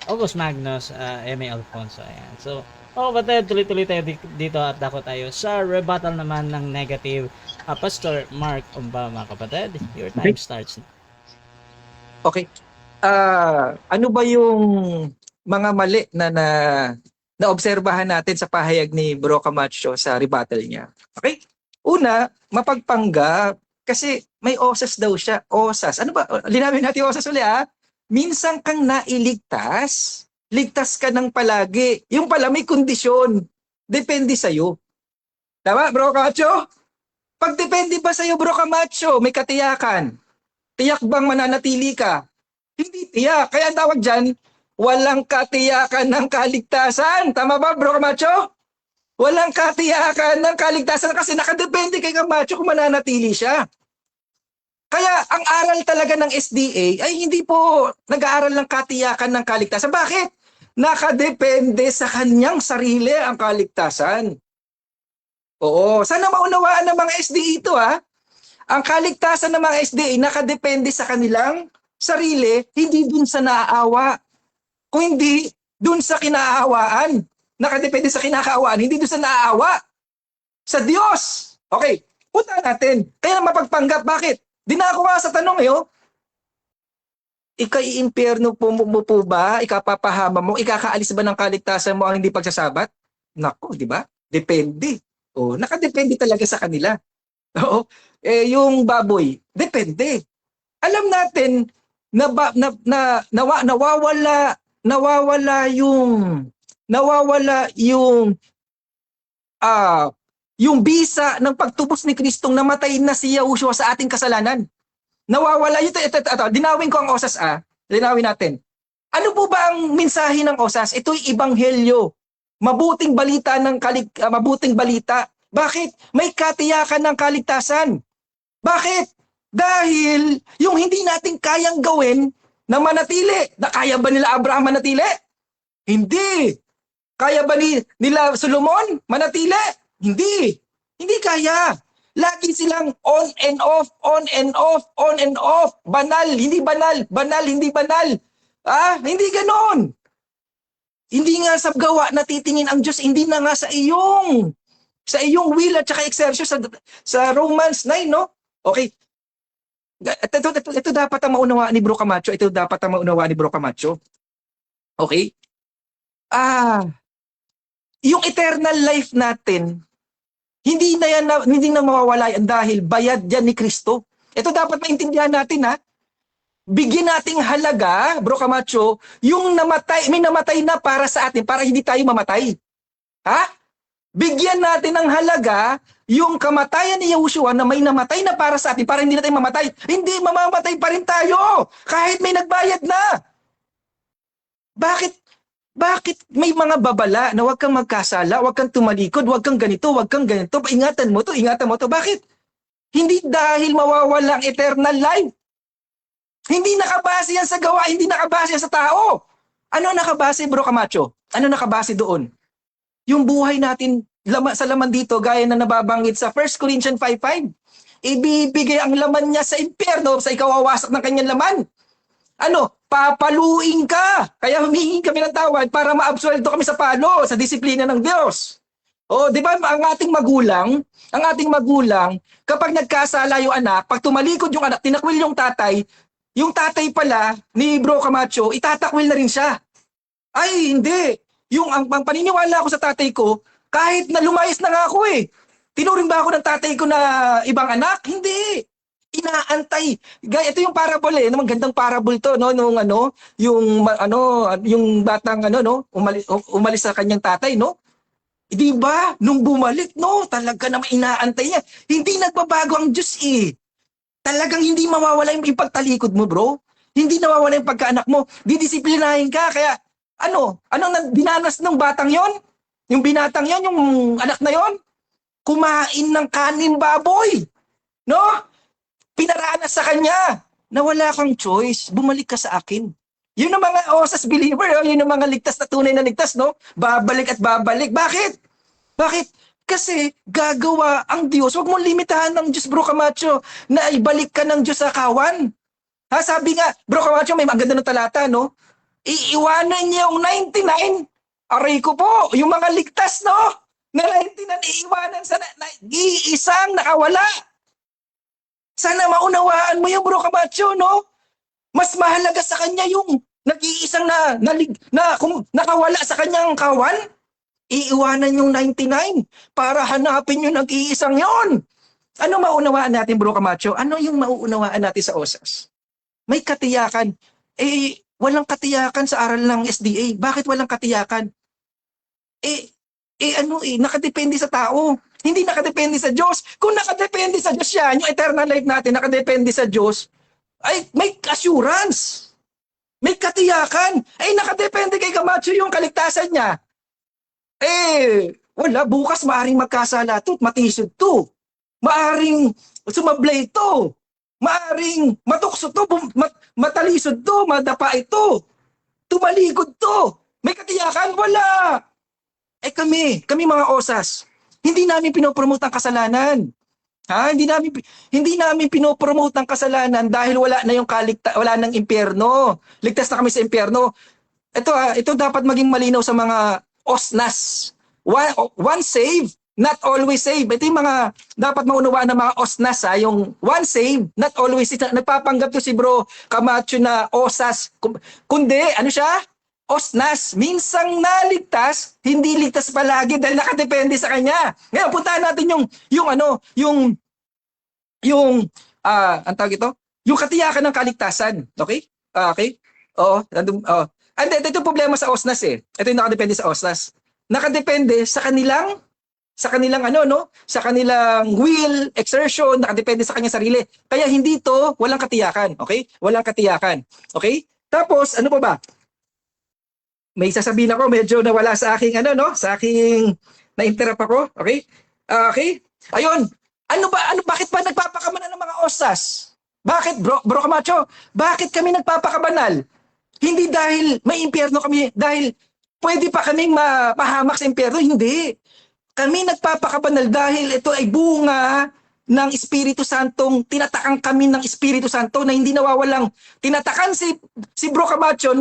August Magnus, M.A. Alfonso. Ayan. So mga kapatid, tuloy-tuloy tayo dito at dako tayo sa rebuttal naman ng negative. Pastor Mark Umba mga kapatid, your time starts now.
Okay. Ano ba yung mga mali na naobserbahan natin sa pahayag ni Bro Camacho sa rebuttal niya? Okay? Una, mapagpanggap kasi may osas daw siya. Osas. Ano ba? Linawin natin osas uli Minsan kang nailigtas, ligtas ka ng palagi. Yung pala may kondisyon. Depende sa'yo. Tama, Bro Camacho? Pag depende ba sa'yo, Bro Camacho, may katiyakan. Tiyak bang mananatili ka? Hindi tiyak. Kaya ang tawag dyan, walang katiyakan ng kaligtasan. Tama ba, Bro Camacho? Walang katiyakan ng kaligtasan kasi nakadepende kay Camacho kung mananatili siya. Kaya ang aral talaga ng SDA ay hindi po nag-aaral ng katiyakan ng kaligtasan. Bakit? Nakadepende sa kanyang sarili ang kaligtasan. Oo, sana maunawaan ng mga SDA ito Ang kaligtasan ng mga SDA nakadepende sa kanilang sarili, hindi dun sa naaawa. Kung hindi dun sa kinaaawaan, nakadepende sa kinakaawaan, hindi dun sa naaawa. Sa Diyos. Okay, punta natin. Kaya mapagpanggap, bakit? Di na ako nga sa tanong Ika-i-impyerno mo po ba? Ikapapahama mo? Ikakaalis ba ng kaligtasan mo ang hindi pagsasabat? Naku, di ba? Depende. Nakadepende talaga sa kanila. Oo. Yung baboy, depende. Alam natin na nawawala yung nawawala yung bisa ng pagtubos ni Kristong namatay na si Yahushua sa ating kasalanan. Nawawala ito. Dinawin ko ang osas Linawin natin. Ano po ba ang mensahe ng osas? Ito'y ebanghelyo. Mabuting balita mabuting balita. Bakit? May katiyakan ng kaligtasan. Bakit? Dahil yung hindi natin kayang gawin na manatili. Kaya ba nila Abraham manatili? Hindi. Kaya ba nila Solomon manatili? Hindi. Hindi kaya. Lagi silang on and off, on and off, on and off. Banal, hindi banal. Banal, hindi banal. Hindi ganon. Hindi nga sa gawa natitingin ang Diyos, hindi na nga sa iyong will at saka exercise sa Romans 9, no? Okay. Ito dapat ang maunawaan ni Bro Camacho. Okay? Yung eternal life natin, hindi na mawawala yan dahil bayad yan ni Kristo. Ito dapat maintindihan natin, ha? Bigyan nating halaga, Bro Camacho, yung may namatay na para sa atin, para hindi tayo mamatay. Ha? Bigyan natin ng halaga yung kamatayan ni Yahushua na may namatay na para sa atin, para hindi na tayo mamatay. Hindi, mamamatay pa rin tayo, kahit may nagbayad na. Bakit may mga babala na huwag kang magkasala, huwag kang tumalikod, huwag kang ganito, ingatan mo to. Bakit? Hindi dahil mawawala ang eternal life. Hindi nakabase yan sa gawa, hindi nakabase yan sa tao. Ano nakabase, Bro Camacho? Ano nakabase doon? Yung buhay natin sa laman dito, gaya na nababanggit sa 1 Corinthians 5:5. Ibibigay ang laman niya sa impyerno sa ikawawasak ng kanyang laman. Papaluin ka. Kaya humingi kami ng tawad para maabsueldo kami sa palo, sa disiplina ng Diyos. Di ba ang ating magulang, kapag nagkasala yung anak, pag tumalikod yung anak, tinakwil yung tatay pala ni Bro Camacho, itatakwil na rin siya. Ay, hindi. Ang paniniwala ko sa tatay ko, kahit na lumayas na nga ako tinuring ba ako ng tatay ko na ibang anak? Hindi. Inaantay. Ito yung parable magandang parable to, no, yung batang umalis sa kanyang tatay, no? Di ba? Nung bumalik, no, talaga naman inaantay niya. Hindi nagbabago ang Diyos Talagang hindi mawawala yung pagtalikod mo, bro. Hindi nawawala yung pagkaanak mo. Didisiplinahin ka. Kaya, dinanas ng batang yon? Yung binatang yon, yung anak na yon? Kumain ng kanin baboy. No? Pinaranas sa kanya na wala kang choice. Bumalik ka sa akin. Yun ang mga osas believer. Yun ang mga ligtas na tunay na ligtas, no? Babalik at babalik. Bakit? Kasi gagawa ang Diyos. Huwag mong limitahan ng Diyos, Bro Camacho, na ibalik ka ng Diyos sa kawan. Sabi nga, Bro Camacho, may maganda ng talata, no? Iiwanan niya yung 99. Aray ko po, yung mga ligtas, no? Na 99 iiwanan sa iisang nakawala. Sana maunawaan mo yung Bro Camacho, no? Mas mahalaga sa kanya yung nag-iisang nakawala sa kanyang kawan. Iiwanan yung 99 para hanapin yung nag-iisang yon. Ano maunawaan natin, Bro Camacho? Ano yung mauunawaan natin sa OSAS? May katiyakan. Walang katiyakan sa aral ng SDA. Bakit walang katiyakan? Nakadepende sa tao. Hindi nakadepende sa Diyos. Kung nakadepende sa Diyos yan, yung eternal life natin nakadepende sa Diyos, ay may assurance. May katiyakan. Nakadepende kay Camacho yung kaligtasan niya. Wala. Bukas maaring magkasala to, matisod to. Maaring sumablay to. Maaring matukso to, matalisod to, madapa ito. Tumalikod to. May katiyakan? Wala. Kami mga osas, hindi namin pinopromote ang kasalanan. Hindi namin pinopromote ang kasalanan dahil wala na yung wala nang impyerno. Ligtas na kami sa impyerno. Ito dapat maging malinaw sa mga osnas. One save, not always save. Ito yung mga dapat maunawaan ng mga osnas. Yung one save, not always save. Nagpapanggap to si Bro Camacho na osas. Kundi, ano siya? Osnas. Minsang naligtas, hindi ligtas palagi dahil nakadepende sa kanya. Ngayon, puntahan natin ang tawag ito? Yung katiyakan ng kaligtasan. Okay? Okay? Oo. Ito yung problema sa OSNAS eh. Ito yung nakadepende sa OSNAS. Nakadepende sa kanilang sa kanilang will, exertion, nakadepende sa kanyang sarili. Kaya hindi to walang katiyakan, okay? Walang katiyakan. Okay? Tapos ano pa ba? May sasabihin ako, medyo nawala sa aking sa aking na-interrupt ako, okay? Okay? Ayun. Bakit ba nagpapakabanal ng mga OSAS? Bakit, bro Camacho? Bakit kami nagpapakabanal? Hindi dahil may impyerno kami, dahil pwede pa kaming mapahamak sa impyerno, hindi. Kami nagpapakabanal dahil ito ay bunga ng Espiritu Santong tinatakan kami ng Espiritu Santo na hindi nawawalang. Tinatakan si Bro Camacho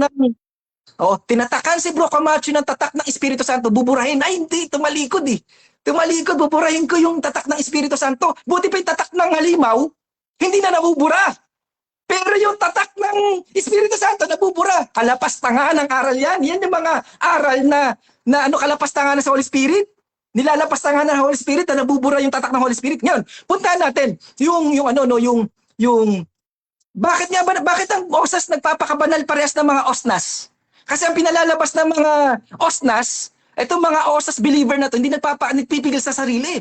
tinatakan si Bro Camacho ng tatak ng Espiritu Santo, buburahin. Ay hindi, tumalikod eh. Tumalikod, buburahin ko yung tatak ng Espiritu Santo. Buti pa yung tatak ng halimaw, hindi na nabubura. Pero yung tatak ng Espiritu Santo nabubura. Kalapastangan ng aral yan. Yan yung mga aral na kalapastangan sa Holy Spirit. Nilalapastangan ng Holy Spirit na nabubura yung tatak ng Holy Spirit. Ngayon, puntahan natin bakit ang OSAS nagpapakabanal parehas ng mga OSNAS? Kasi ang pinalalabas ng mga OSNAS, itong mga OSAS believer na to, hindi nagpipigil sa sarili.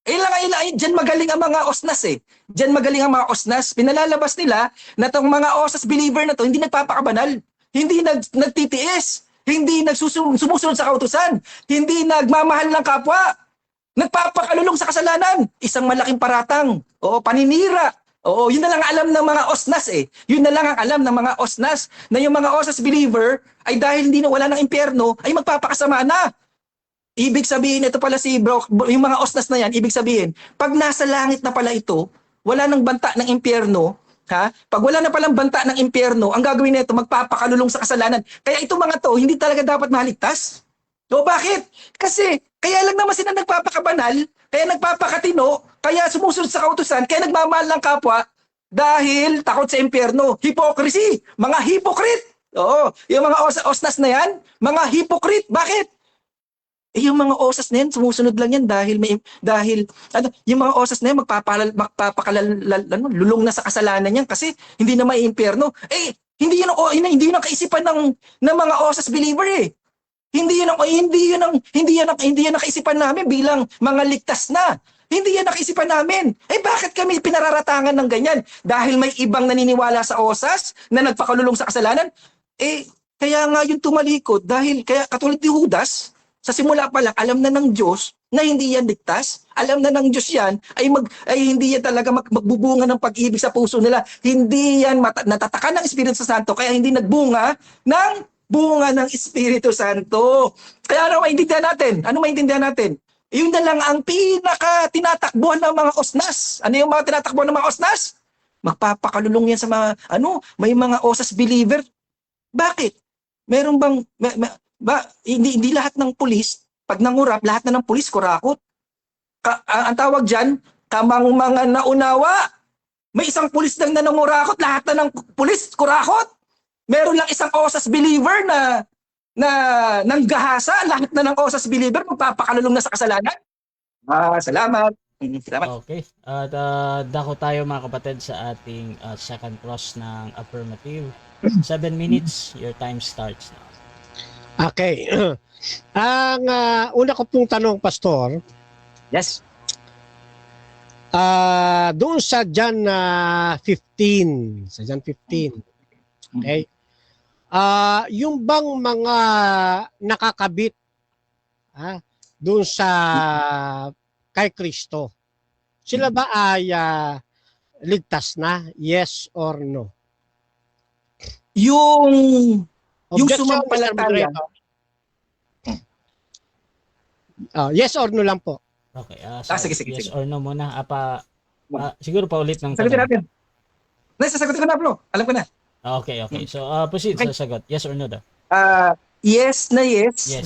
Diyan magaling ang mga OSNAS eh. Diyan magaling ang mga OSNAS. Pinalalabas nila na itong mga OSAS believer na to, hindi nagpapakabanal. Hindi nagtitiis. Hindi sumusunod sa kautusan. Hindi nagmamahal ng kapwa. Nagpapakalulong sa kasalanan. Isang malaking paratang. Paninira. Yun na lang alam ng mga OSNAS eh. Yun na lang ang alam ng mga OSNAS na yung mga OSAS believer ay dahil hindi na wala ng impyerno ay magpapakasama na. Ibig sabihin, ito pala yung mga OSNAS na yan, ibig sabihin, pag nasa langit na pala ito, wala nang banta ng impyerno, pag wala na palang banta ng impyerno, ang gagawin nito magpapakalulong sa kasalanan. Kaya itong mga to, hindi talaga dapat maligtas. Bakit? Kasi, kaya lang naman sila nagpapakabanal, kaya nagpapakatino, kaya sumusunod sa kautusan, kaya nagmamahal ng kapwa, dahil takot sa impyerno. Hypocrisy! Mga hypocrite! Yung mga OSNAS na yan, mga hypocrite. Bakit? Yung mga OSAS na yan, sumusunod lang yan yung mga OSAS na yan, lulong na sa kasalanan yan kasi hindi na may impyerno. Hindi yun ang kaisipan ng mga OSAS believer eh. Hindi yun ang kaisipan namin bilang mga ligtas na. Hindi yan ang kaisipan namin. Bakit kami pinararatangan ng ganyan? Dahil may ibang naniniwala sa OSAS na nagpakalulong sa kasalanan? Kaya nga yung tumalikod dahil kaya katulad ni Judas, sa simula pa lang, alam na ng Diyos na hindi yan ligtas. Alam na ng Diyos yan ay hindi yan talaga magbubunga ng pag-ibig sa puso nila. Hindi yan natatakan ng Espiritu Santo kaya hindi nagbunga ng bunga ng Espiritu Santo. Kaya ano maintindihan natin? Yun na lang ang pinaka-tinatakbuhan ng mga OSNAS. Ano yung mga tinatakbuhan ng mga OSNAS? Magpapakalulong yan sa mga, may mga OSAS believer. Bakit? Meron bang, hindi lahat ng pulis, pag nangurap, lahat na ng pulis kurakot. Ang tawag dyan, kamang mga naunawa. May isang pulis lang na nangurakot, lahat na ng pulis kurakot. Meron lang isang OSAS believer na nanggahasa, lahat na ng OSAS believer magpapakalulong na sa kasalanan. Salamat. Salamat.
Okay. At dako tayo mga kapatid sa ating second cross ng affirmative. 7 minutes, your time starts now.
Okay. Ang una ko pong tanong, Pastor,
Yes.
doon sa John 15, okay? Yung bang mga nakakabit doon sa kay Kristo, sila ba ay ligtas na? Yes or no?
Yung
Objection,
sumampalataya.
Yes or no lang po.
Okay.
Sige.
Yes or no muna. Siguro pa ulit ng
Sagutin
tanong.
natin. Sagutin ko na, bro. Alam ko na.
Okay. So, proceed sa sagot. Yes or no daw?
Yes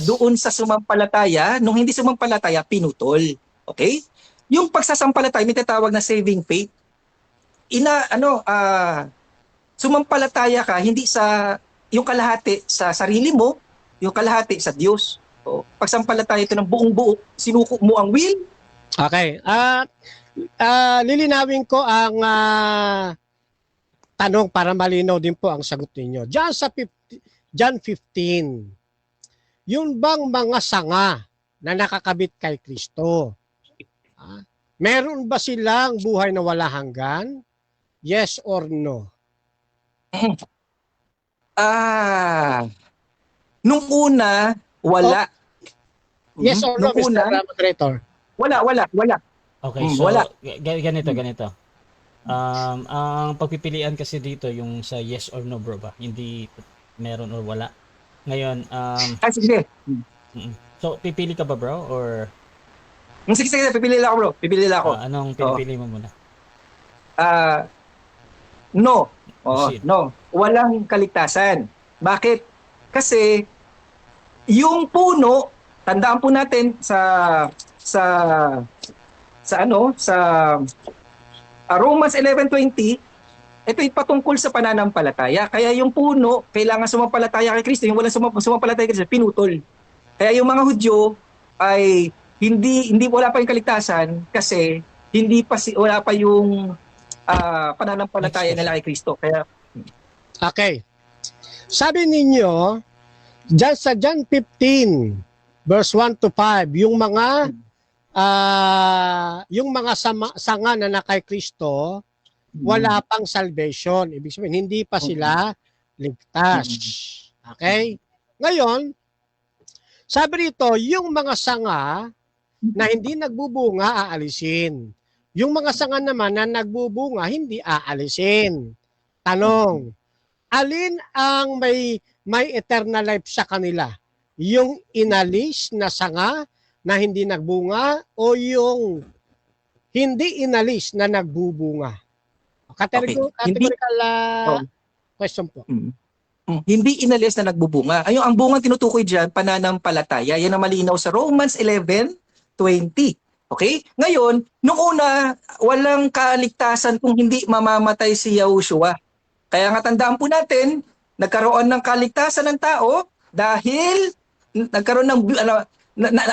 doon sa sumampalataya. Nung hindi sumampalataya, pinutol. Okay? Yung pagsasampalataya, may tatawag na saving faith. Sumampalataya ka, hindi sa yung kalahati sa sarili mo, yung kalahati sa Diyos. Pagsampalataya ito ng buong buo, sinuko mo ang will.
Okay. Lilinawin ko ang tanong para malinaw din po ang sagot ninyo. Diyan sa John 15. Yun bang mga sanga na nakakabit kay Kristo? Meron ba silang buhay na wala hanggan? Yes or no?
Nung una, wala.
Yes or no,
Nung una,
Mr. Moderator?
wala.
Okay,
Mm,
so
wala.
ganito. Ang pagpipilian kasi dito yung sa yes or no, bro ba? Hindi meron or wala. Ngayon,
Sige.
so pipili ka ba, bro? Or
Sige, pipili lang ako, bro. Pipili lang ako.
anong pinipili mo muna?
No.
Proceed.
No. Walang kaligtasan. Bakit? Kasi yung puno, tandaan po natin sa Romans 11:20, ito ay patungkol sa pananampalataya. Kaya yung puno, kailangan sumampalataya kay Kristo. Yung walang sumampalataya kay Kristo, pinutol. Kaya yung mga Hudyo ay wala pa yung kaligtasan kasi wala pa yung pananampalataya nila kay Kristo. Kaya
Okay. Sabi ninyo, dyan sa John 15, verse 1 to 5, yung mga sanga na kay Kristo, wala pang salvation. Ibig sabihin, hindi pa sila ligtas. Okay? Ngayon, sabi rito, yung mga sanga na hindi nagbubunga, aalisin. Yung mga sanga naman na nagbubunga, hindi aalisin. Tanong, alin ang may eternal life sa kanila? Yung inalis na sanga na hindi nagbunga o yung hindi inalis na nagbubunga? Categorical question po.
Hindi inalis na nagbubunga. Ayun, ang bunga tinutukoy diyan, pananampalataya. Yan ang malinaw sa Romans 11:20. Okay? Ngayon, nung una, walang kaligtasan kung hindi mamamatay si Yahushua. Kaya nga tandaan po natin, nagkaroon ng kaligtasan ng tao dahil nagkaroon ng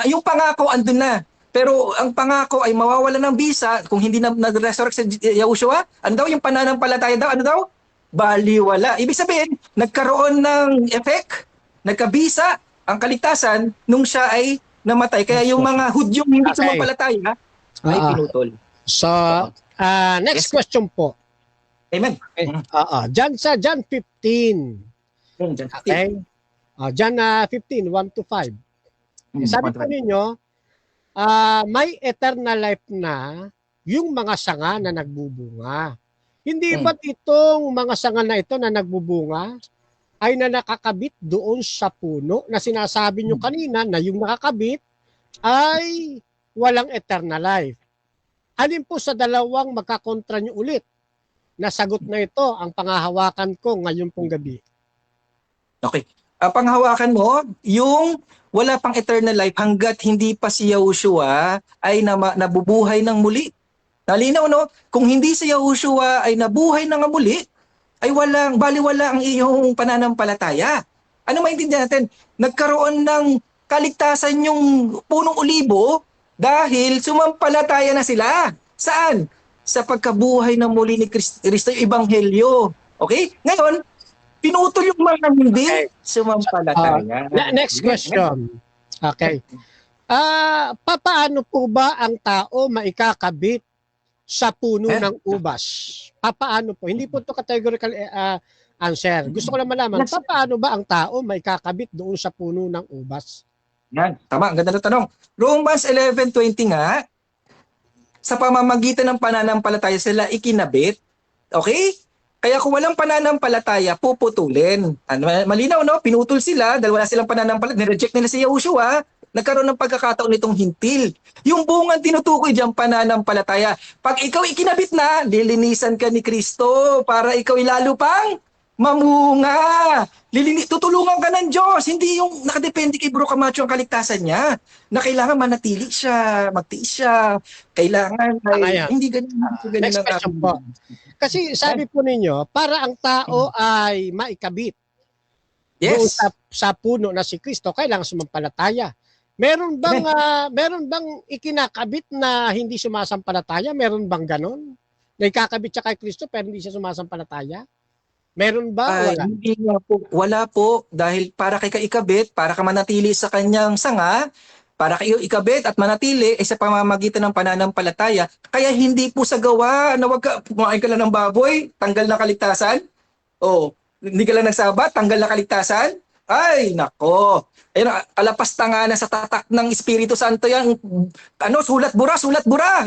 yung pangako andun na. Pero ang pangako ay mawawala ng bisa kung hindi na nag-resurrect si Yahushua. Ano daw yung pananampalataya daw? Ano daw? Baliwala. Ibig sabihin, nagkaroon ng effect, nagkabisa ang kaligtasan nung siya ay namatay. Kaya yung mga Hudyong hindi sumampalataya ay pinutol.
So, next question po.
Amen.
John 15. Okay? John 15, 1 to 5. Sabi po ninyo, may eternal life na yung mga sanga na nagbubunga. Hindi ba't itong mga sanga na ito na nagbubunga ay na nakakabit doon sa puno na sinasabi nyo kanina na yung nakakabit ay walang eternal life? Alin po sa dalawang magkakontra nyo ulit? Nasagot na ito ang panghahawakan ko ngayon pong gabi.
Okay. Panghawakan mo, yung wala pang eternal life hanggat hindi pa si Yahushua ay nabubuhay ng muli. Nalinaw, no? Kung hindi si Yahushua ay nabuhay ng muli, ay baliwala ang iyong pananampalataya. Ano maintindihan natin? Nagkaroon ng kaligtasan yung punong olibo dahil sumampalataya na sila. Saan? Sa pagkabuhay ng muli ni Kristo, yung Ebanghelyo. Okay? Ngayon, pinutol yung mga hindi sumampalataya.
Next question. Okay. Papaano po ba ang tao maikakabit sa puno ng ubas? Papaano po? Hindi po ito categorical answer. Gusto ko lang malaman, papaano ba ang tao maikakabit doon sa puno ng ubas?
Yan, tama. Ang ganda ng tanong. Romans 11:20 nga, sa pamamagitan ng pananampalataya sila ikinabit. Okay? Kaya kung walang pananampalataya, puputulin. Malinaw, no? Pinutol sila dahil wala silang pananampalataya. Nireject nila si Yahushua. Nagkaroon ng pagkakataon nitong hintil. Yung bungang tinutukoy dyan, pananampalataya. Pag ikaw ikinabit na, lilinisan ka ni Kristo para ikaw ilalo pang mamunga. Tutulungan ka ng Diyos. Hindi yung nakadepende kay Bro Camacho ang kaligtasan niya. Na kailangan manatili siya, magtiis siya. Kailangan hindi ganun.
Next question po. Kasi sabi po ninyo, para ang tao ay maikabit doon sa puno na si Kristo, kailangan sumampalataya. Meron bang ikinakabit na hindi sumasampalataya? Meron bang ganon? Na ikakabit siya kay Kristo pero hindi siya sumasampalataya? Meron ba?
Ay,
Wala.
hindi nga po. Wala po. Dahil para kay kaikabit, para ka manatili sa kanyang sanga, para kayo ikabit at manatili sa pamamagitan ng pananampalataya. Kaya hindi po sa gawa na wag ka, kumain ka lang ng baboy, tanggal na kaligtasan. O, hindi ka lang nagsabat, tanggal na kaligtasan. Ay, nako. Ayun, alapasta nga na sa tatak ng Espiritu Santo yan. Ano, sulat bura,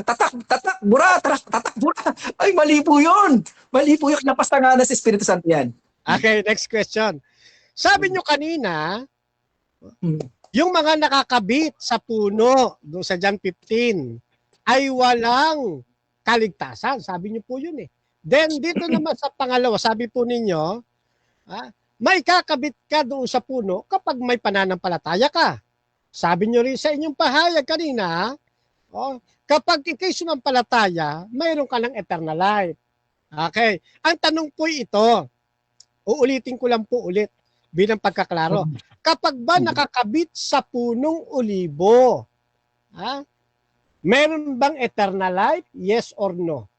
tatak, bura, tatak, bura. Ay, mali po yun. Mali po yun. Alapasta nga na sa Espiritu Santo yan.
Okay, next question. Sabi nyo kanina,
Hmm.
yung mga nakakabit sa puno doon sa John 15 ay walang kaligtasan. Sabi nyo po yun eh. Then dito naman sa pangalawa, sabi po ninyo, may kakabit ka doon sa puno kapag may pananampalataya ka. Sabi nyo rin sa inyong pahayag kanina, kapag ikay sumampalataya, mayroon ka ng eternal life. Okay. Ang tanong po ito, uulitin ko lang po ulit bilang pagkaklaro. Kapag ba nakakabit sa punong olibo, meron bang eternal life? Yes or no?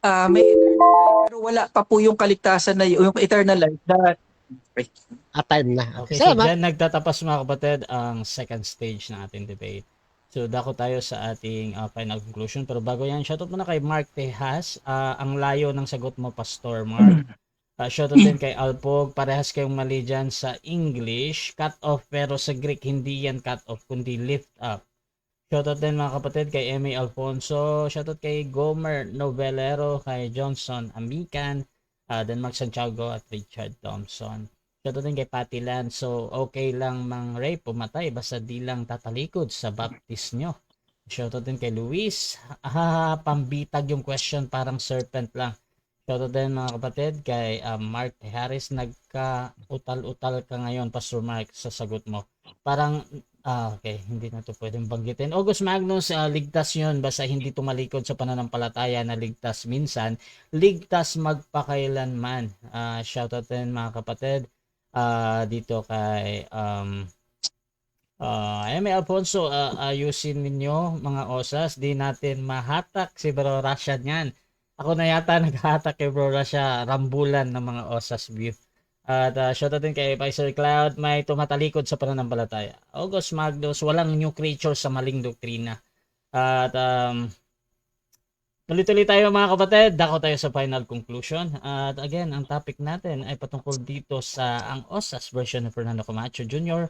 May eternal life, pero wala pa po yung kaligtasan na yung eternal life na
Time na.
Okay, so
Salamat.
dyan nagtatapos mga kapatid ang second stage ng ating debate. So dako tayo sa ating final conclusion. Pero bago yan, shoutout muna kay Mark Tejas. Ang layo ng sagot mo, Pastor Mark. Shoutout din kay Alpog. Parehas kayong mali dyan sa English. Cut off, pero sa Greek hindi yan cut off, kundi lift up. Shoutout din mga kapatid kay Emmy Alfonso. Shoutout kay Gomer Novelero, kay Johnson Amican, Denmark Santiago at Richard Thompson. Shoutout din kay Patty Land. So okay lang mang rape, pumatay, basta di lang tatalikod sa baptist nyo. Shoutout din kay Luis. Pambitag yung question, parang serpent lang. Shoutout din mga kapatid kay Mark Harris. Nagka-utal-utal ka ngayon, Pastor Mark, sa sagot mo. Parang okay, hindi na to pwedeng banggitin. August Magnus, ligtas yun, basta hindi tumalikod sa pananampalataya na ligtas minsan, ligtas magpakailanman. Shoutout din mga kapatid dito kay Eme Alfonso, ayusin ninyo mga osas, di natin mahatak si Bro Rasha niyan. Ako na yata naghahatak kay Bro Rasha, rambulan ng mga osas view. At shoutout din kay Paiser Cloud, may tumatalikod sa pananampalataya. August Magnus, walang new creature sa maling doktrina. At tuloy-tuloy tayo mga kapatid, dako tayo sa final conclusion. At again, ang topic natin ay patungkol dito sa ang OSAS version of Fernando Camacho Jr.,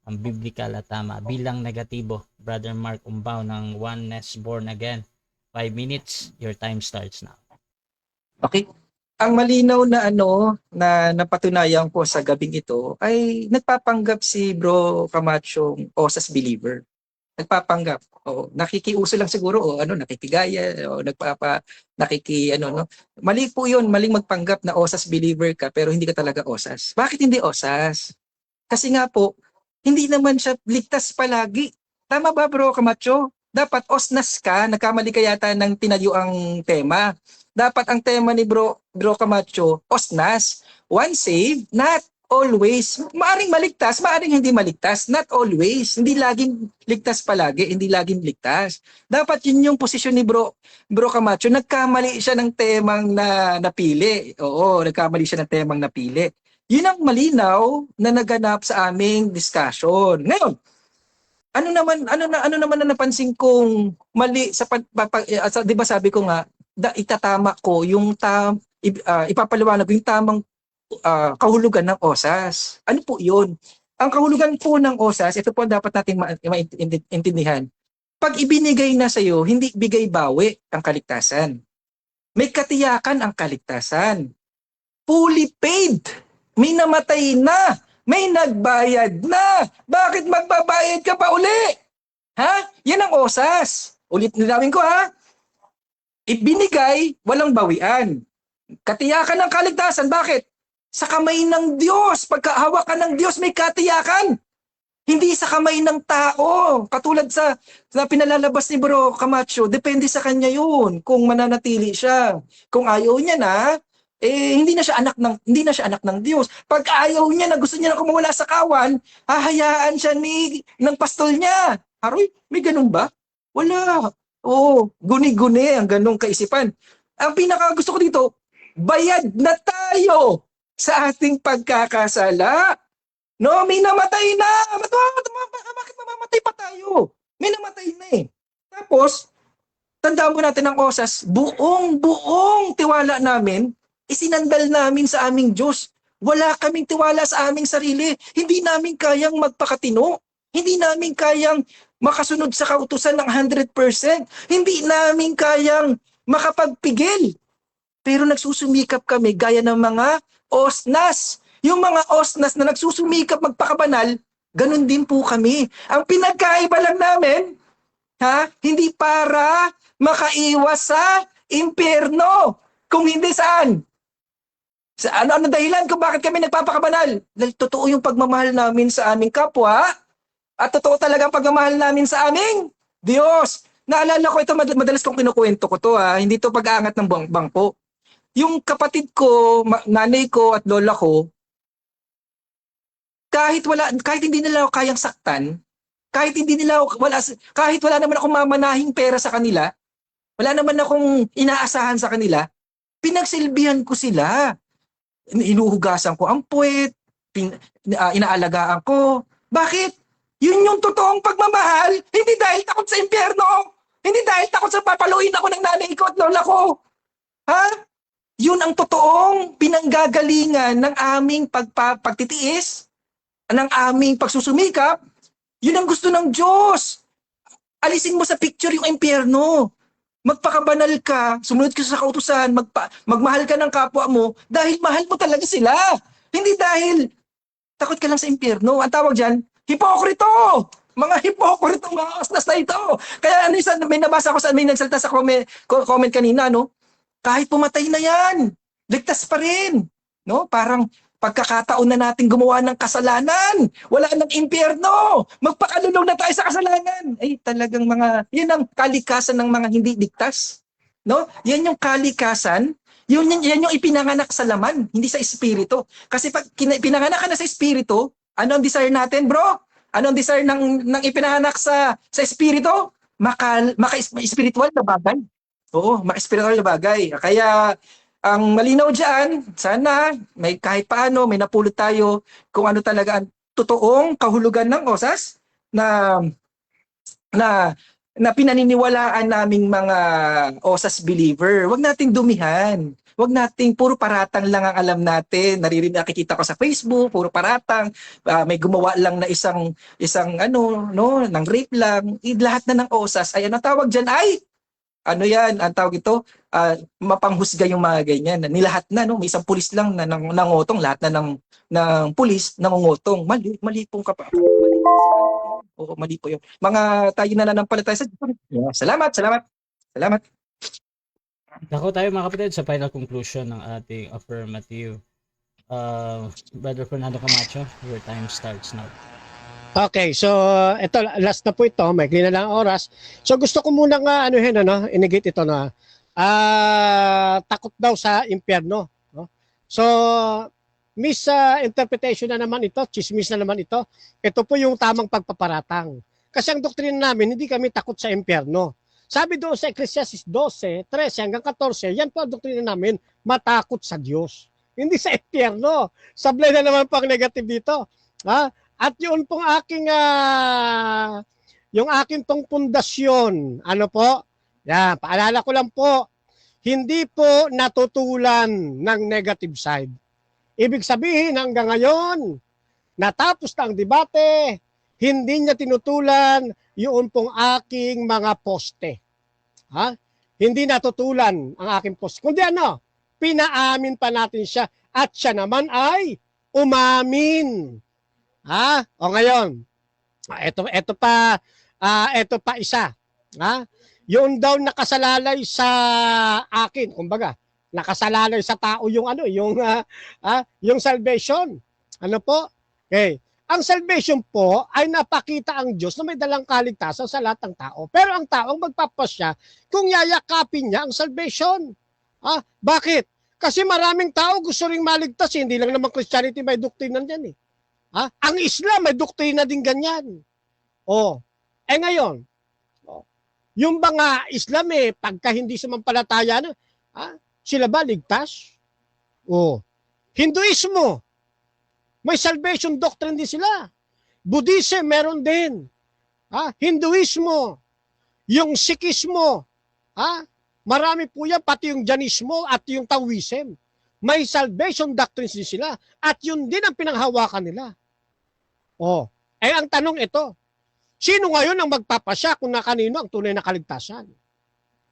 ang biblical at tama bilang negatibo. Brother Mark Umbao ng Oneness Born Again. 5 minutes, your time starts now.
Okay. Ang malinaw na na napatunayan ko sa gabing ito ay nagpapanggap si Bro Camacho OSAS believer. Nagpapanggap. Nakikiuso lang siguro nakikigaya Mali po 'yun, maling magpanggap na OSAS believer ka pero hindi ka talaga OSAS. Bakit hindi OSAS? Kasi nga po, hindi naman siya ligtas palagi. Tama ba Bro Camacho? Dapat OSNAS ka, nagkamali ka yata ng tinayo ang tema. Dapat ang tema ni Bro Camacho, OSNAS, one saved, not always. Maaring maligtas, maaring hindi maligtas, not always. Hindi laging ligtas palagi, hindi laging ligtas. Dapat yun yung posisyon ni Bro Camacho. Nagkamali siya ng temang na napili. Oo, nagkamali siya ng temang napili. Yun ang malinaw na naganap sa aming discussion. Ngayon, ano naman na napansin kong mali sa 'di ba sabi ko nga itatama ko yung ipapaliwanag yung tamang kahulugan ng OSAS. Ano po 'yun? Ang kahulugan po ng OSAS, ito po dapat nating maintindihan. Pag ibinigay na sa iyo, hindi bigay bawi ang kaligtasan. May katiyakan ang kaligtasan. Fully paid. May namatay na. May nagbayad na. Bakit magbabayad ka pa uli? Ha? Yan ang OSAS. Ulit nilawin ko ha. Ibinigay, walang bawian. Katiyakan ng kaligtasan. Bakit? Sa kamay ng Diyos. Pagkahawak ka ng Diyos, may katiyakan. Hindi sa kamay ng tao. Katulad sa pinalalabas ni Bro Camacho, depende sa kanya yun. Kung mananatili siya. Kung ayaw niya na, hindi na siya anak ng Diyos. Pag ayaw niya na gusto niya na kumawala sa kawan, hahayaan siya ng pastol niya. Aroy, may ganun ba? Wala. Guni-guni ang ganung kaisipan. Ang pinaka gusto ko dito, bayad na tayo sa ating pagkakasala. No, may namatay na. Bakit mamamatay pa tayo? May namatay na eh. Tapos, tandaan po natin ang osas, buong tiwala namin, isinandal namin sa aming Diyos. Wala kaming tiwala sa aming sarili. Hindi namin kayang magpakatino. Hindi namin kayang makasunod sa kautusan ng 100%. Hindi namin kayang makapagpigil. Pero nagsusumikap kami gaya ng mga osnas. Yung mga osnas na nagsusumikap magpakabanal, ganun din po kami. Ang pinagkaiba lang namin, hindi para makaiwas sa impyerno. Kung hindi saan? Sa ano dahilan kung bakit kami nagpapakabanal? Dahil totoo yung pagmamahal namin sa aming kapwa at totoo talaga ang pagmamahal namin sa aming Diyos. Naalala ko ito, madalas kong kinukwento ko to hindi to pag-aangat ng bangko. Yung kapatid ko, nanay ko at lola ko, kahit hindi nila ako kayang saktan, kahit wala naman akong mamanahing pera sa kanila, wala naman akong inaasahan sa kanila, pinagsilbihan ko sila. Inuhugasan ko ang puwet, inaalagaan ko. Bakit? Yun yung totoong pagmamahal. Hindi dahil takot sa impyerno. Hindi dahil takot sa papaluin ako ng nanay ko at lola ko. Yun ang totoong pinanggagalingan ng aming pagtitiis, ng aming pagsusumikap. Yun ang gusto ng Diyos. Alisin mo sa picture yung impyerno. Magpakabanal ka, sumunod ka sa kautusan, magmahal ka ng kapwa mo dahil mahal mo talaga sila. Hindi dahil takot ka lang sa impyerno. Ang tawag dyan, hipokrito! Mga hipokrito, mga osnas na ito. Kaya may nabasa ko may nagsalta sa comment kanina, no? Kahit pumatay na yan, ligtas pa rin. No? Parang pagkakataon na natin gumawa ng kasalanan. Wala nang impyerno. Magpakalulong na tayo sa kasalanan. Ay, talagang yan ang kalikasan ng mga hindi ligtas. No? Yan yung kalikasan. Yan yung ipinanganak sa laman, hindi sa espiritu. Kasi pag pinanganak ka na sa espiritu, ano ang desire natin, bro? Ano ang desire ng ipinanganak sa espiritu? Maka-spiritual na bagay. Oo, maka-spiritual na bagay. Kaya, ang malinaw dyan, sana may kahit paano, may napulot tayo kung ano talaga ang totoong kahulugan ng osas na pinaniniwalaan naming mga osas believer. Huwag nating dumihan. Huwag nating puro paratang lang ang alam natin. Nakikita ko sa Facebook, puro paratang. May gumawa lang na isang ng rape lang. Lahat na ng osas ay ano tawag dyan ay yan, ang tawag ito, mapanghusga yung mga ganyan. Nilahat na, no? May isang pulis lang na nangotong, lahat na ng pulis nangungotong. Mali pong Oo, mali po yun. Mga tayo na nanampalataya sa Diyos. Yeah. Salamat.
Dako tayo mga kapatid sa final conclusion ng ating affirmative. Brother Fernando Camacho, your time starts now.
Okay, so ito last na po ito, may na lang oras. So gusto ko muna nga inigit ito na takot daw sa impyerno, no? So misinterpretation na naman ito, chismis na naman ito. Ito po yung tamang pagpaparatang. Kasi ang doktrina namin, hindi kami takot sa impyerno. Sabi doon sa Ecclesiastes 12, 13 hanggang 14, yan po ang doktrina namin, matakot sa Diyos. Hindi sa impyerno. Sablay na naman pang negative dito. At yun pong yung aking pong pundasyon, paalala ko lang po, hindi po natutulan ng negative side. Ibig sabihin hanggang ngayon, natapos na ang debate, hindi niya tinutulan yung pong aking mga poste. Hindi natutulan ang aking poste. Kundi pinaamin pa natin siya at siya naman ay umamin. O ngayon, ito pa isa. Yung daw nakasalalay sa akin, kumbaga, nakasalalay sa tao yung yung salvation. Ano po? Okay. Ang salvation po ay napakita ang Diyos na may dalang kaligtasan sa lahat ng tao. Pero ang tao ang magpapasya kung yayakapin niya ang salvation. Bakit? Kasi maraming tao gusto ring maligtas, hindi lang naman Christianity may doktrina diyan . Ang Islam may doktrina din ganyan. Ngayon, yung mga Islam pagka hindi sumampalataya na, sila ba ligtas? Oh, Hinduismo, may salvation doctrine din sila. Buddhism, meron din. Hinduismo, yung Sikhismo, marami po yan, pati yung Jainismo at yung Taoism. May salvation doctrines din sila at yun din ang pinanghawakan nila. Ang tanong ito, sino ngayon ang magpapasya kung na kanino ang tunay na kaligtasan?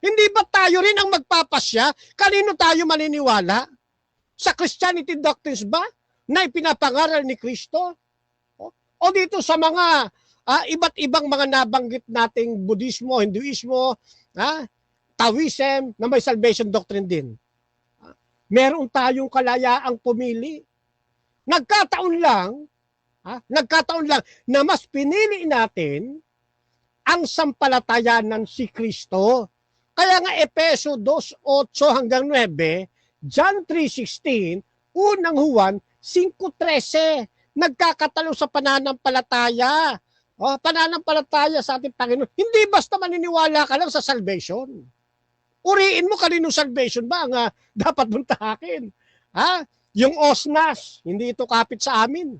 Hindi ba tayo rin ang magpapasya? Kanino tayo maniniwala? Sa Christianity doctrines ba na ipinapangaral ni Kristo? O dito sa mga iba't ibang mga nabanggit nating Buddhismo, Hinduismo, Taoism na may salvation doctrine din? Meron tayong kalayaang pumili. Nagkataon lang na mas pinili natin ang sampalatayanan si Kristo. Kaya nga Epeso 2:8 hanggang 9, John 3:16, unang Juan 5:13, nagkakatalo sa pananampalataya. Pananampalataya sa ating Panginoon. Hindi basta maniniwala ka lang sa salvation. Uriin mo kanino salvation ba ang dapat mong tahakin. Yung OSNAS, hindi ito kapit sa amin.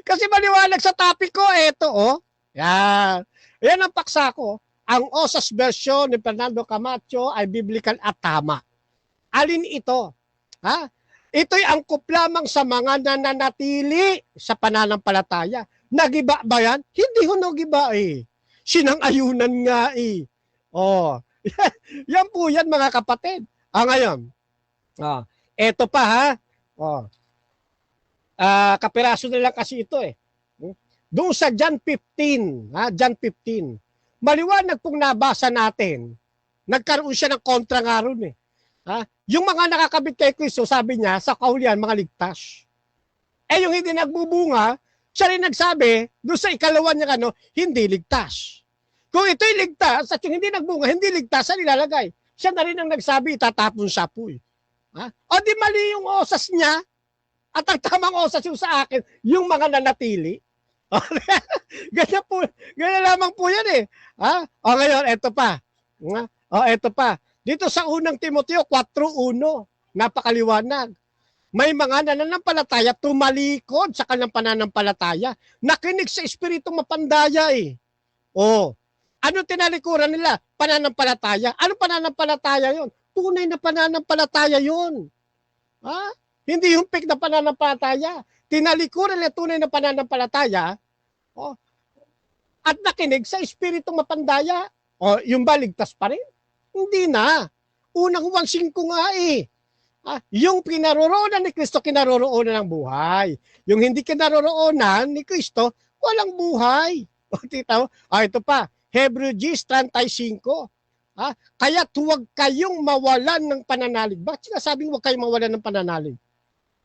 Kasi maliwanag sa topic ko, eto Yan. Yan ang paksa ko. Ang OSAS version ni Fernando Camacho ay biblical at tama. Alin ito? Ito'y angkop lamang sa mga nananatili sa pananampalataya. Nagiba ba yan? Hindi ho nagiba Sinang-ayunan nga Yan po yan mga kapatid. Ngayon. Eto pa kapiraso na lang kasi ito Doon sa John 15, John 15. Maliwanag pong nabasa natin. Nagkaroon siya ng kontra nga ron Yung mga nakakabit kay Kristo, sabi niya, sa kahulihan, mga ligtas. Yung hindi nagbubunga, siya rin nagsabi, doon sa ikalawa niya hindi ligtas. Kung ito'y ligtas, at yung hindi nagbunga, hindi ligtas, saan ilalagay? Siya na rin ang nagsabi, itatapon sa apoy. O di mali yung osas niya, at ang tamang osas yung sa akin, yung mga nanatili. Ganyan lamang po yan ngayon, eto pa. Eto pa. Dito sa unang Timoteo 4:1, napakaliwanag. May mga nananampalataya tumalikod sa kanilang pananampalataya. Nakinig sa espiritong mapandaya Ano tinalikuran nila? Pananampalataya. Ano pananampalataya yon? Tunay na pananampalataya yon. Hindi yung fake na pananampalataya. Tinalikuran nila tunay na pananampalataya at nakinig sa espiritong mapandaya. Yung ba ligtas pa rin? Hindi na. Unang Juan 5 nga yung kinaroroonan ni Kristo, kinaroroonan ng buhay. Yung hindi kinaroroonan ni Kristo, walang buhay. Tita mo? Ito pa, Hebrews 10:35. Kaya huwag kayong mawalan ng pananalig. Bakit sinasabing huwag kayong mawalan ng pananalig?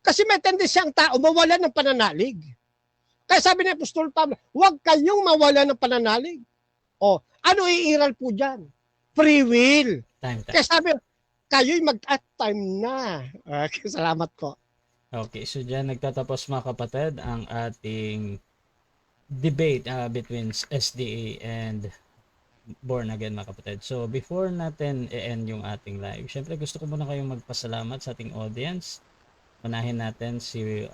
Kasi may tendency ang tao mawalan ng pananalig. Kaya sabi ni Apostol Pablo, huwag kayong mawalan ng pananalig. Ano iiral po dyan? Free will.
Time.
Kaya sabi, kayo'y mag-time na. Salamat po.
Okay, so dyan nagtatapos mga kapatid ang ating debate between SDA and Born Again mga kapatid. So before natin i-end yung ating live, syempre gusto ko muna kayong magpasalamat sa ating audience. Unahin natin si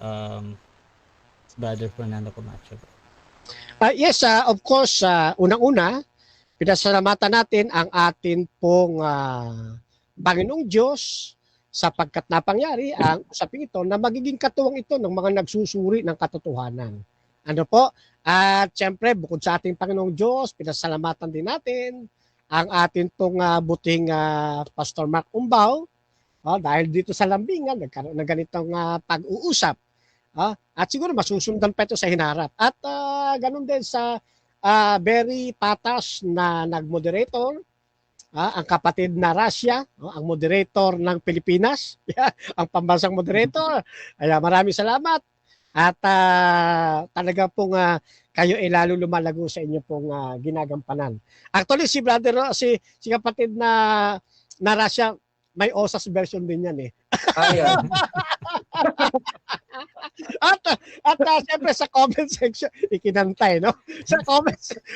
Brother Fernando Camacho.
Yes, of course, unang-una, pinasalamatan natin ang atin pong Panginoong Diyos sapagkat napangyari ang usaping ito na magiging katuwang ito ng mga nagsusuri ng katotohanan. Ano po? At siyempre, bukod sa ating Panginoong Diyos, pinasalamatan din natin ang atin pong buting Pastor Mark Umbaw dahil dito sa Lambingan, nagkaroon ng ganitong pag-uusap. At siguro masusundan pa ito sa hinarap. At ganun din sa very patas na nag-moderator, ang kapatid na Russia, ang moderator ng Pilipinas, ang pambansang moderator. Maraming salamat. At talaga pong kayo ay lalo lumalago sa inyo pong ginagampanan. Actually, si brother, si kapatid na Russia, may OSAS version din yan
Ayan.
At siyempre sa comment section, ikinantay, no?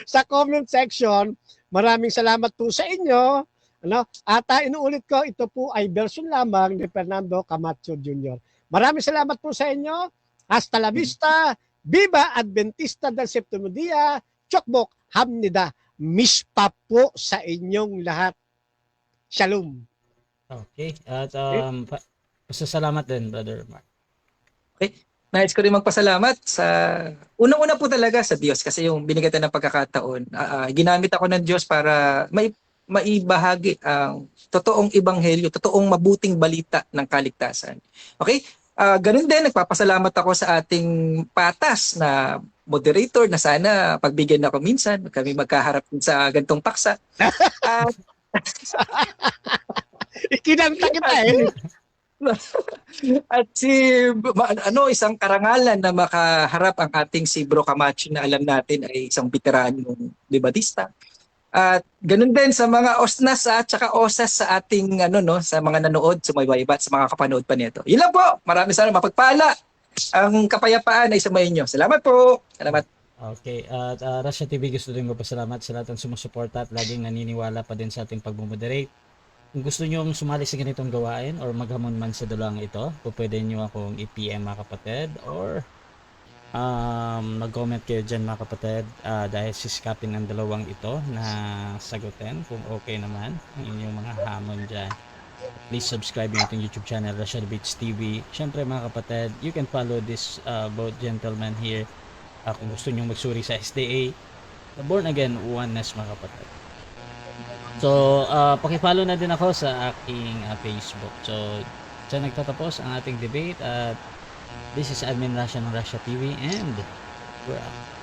Sa comment section, maraming salamat po sa inyo Ano? At inuulit ko, ito po ay version lamang ni Fernando Camacho Jr. Maraming salamat po sa inyo. Hasta la vista. Viva Adventista del Septimo Dia. Chokbok Hamnida. Mispa po sa inyong lahat. Shalom.
Okay. At pasasalamat din, Brother Mark.
Nais ko rin magpasalamat sa unang-una po talaga sa Diyos kasi yung binigyan ng pagkakataon. Ginamit ako ng Diyos para maibahagi ang totoong ebanghelyo, totoong mabuting balita ng kaligtasan. Okay? Ganun din, nagpapasalamat ako sa ating patas na moderator na sana pagbigyan ako minsan, kami magkaharap sa gantong paksa.
Ikinanta kita eh.
At isang karangalan na makaharap ang ating si Bro Camacho na alam natin ay isang veteranong debatista. At ganun din sa mga osnas at saka osas sa ating sa mga nanood, sumaybayba at sa mga kapanood pa nito. Yun lang po. Maraming salamat, mapagpala. Ang kapayapaan ay sumayin nyo. Salamat po. Salamat.
Okay. At Russia TV, gusto din ko pasalamat sa lahat ng sumusuporta at laging naniniwala pa din sa ating pagmumoderate. Kung gusto nyo sumali sa ganitong gawain or maghamon man sa dulang ito, pwede nyo akong i-PM mga kapatid or mag-comment kayo dyan mga kapatid dahil sisikapin ng dalawang ito na sagutin kung okay naman ang inyong mga hamon dyan. Please subscribe yung ating YouTube channel, Russia Debates TV. Siyempre mga kapatid, you can follow this both gentlemen here kung gusto nyo magsuri sa SDA, Born Again Oneness mga kapatid. So, pakipollow na din ako sa aking Facebook. So, dyan nagtatapos ang ating debate at this is Admin Russia ng Russia TV and we're out.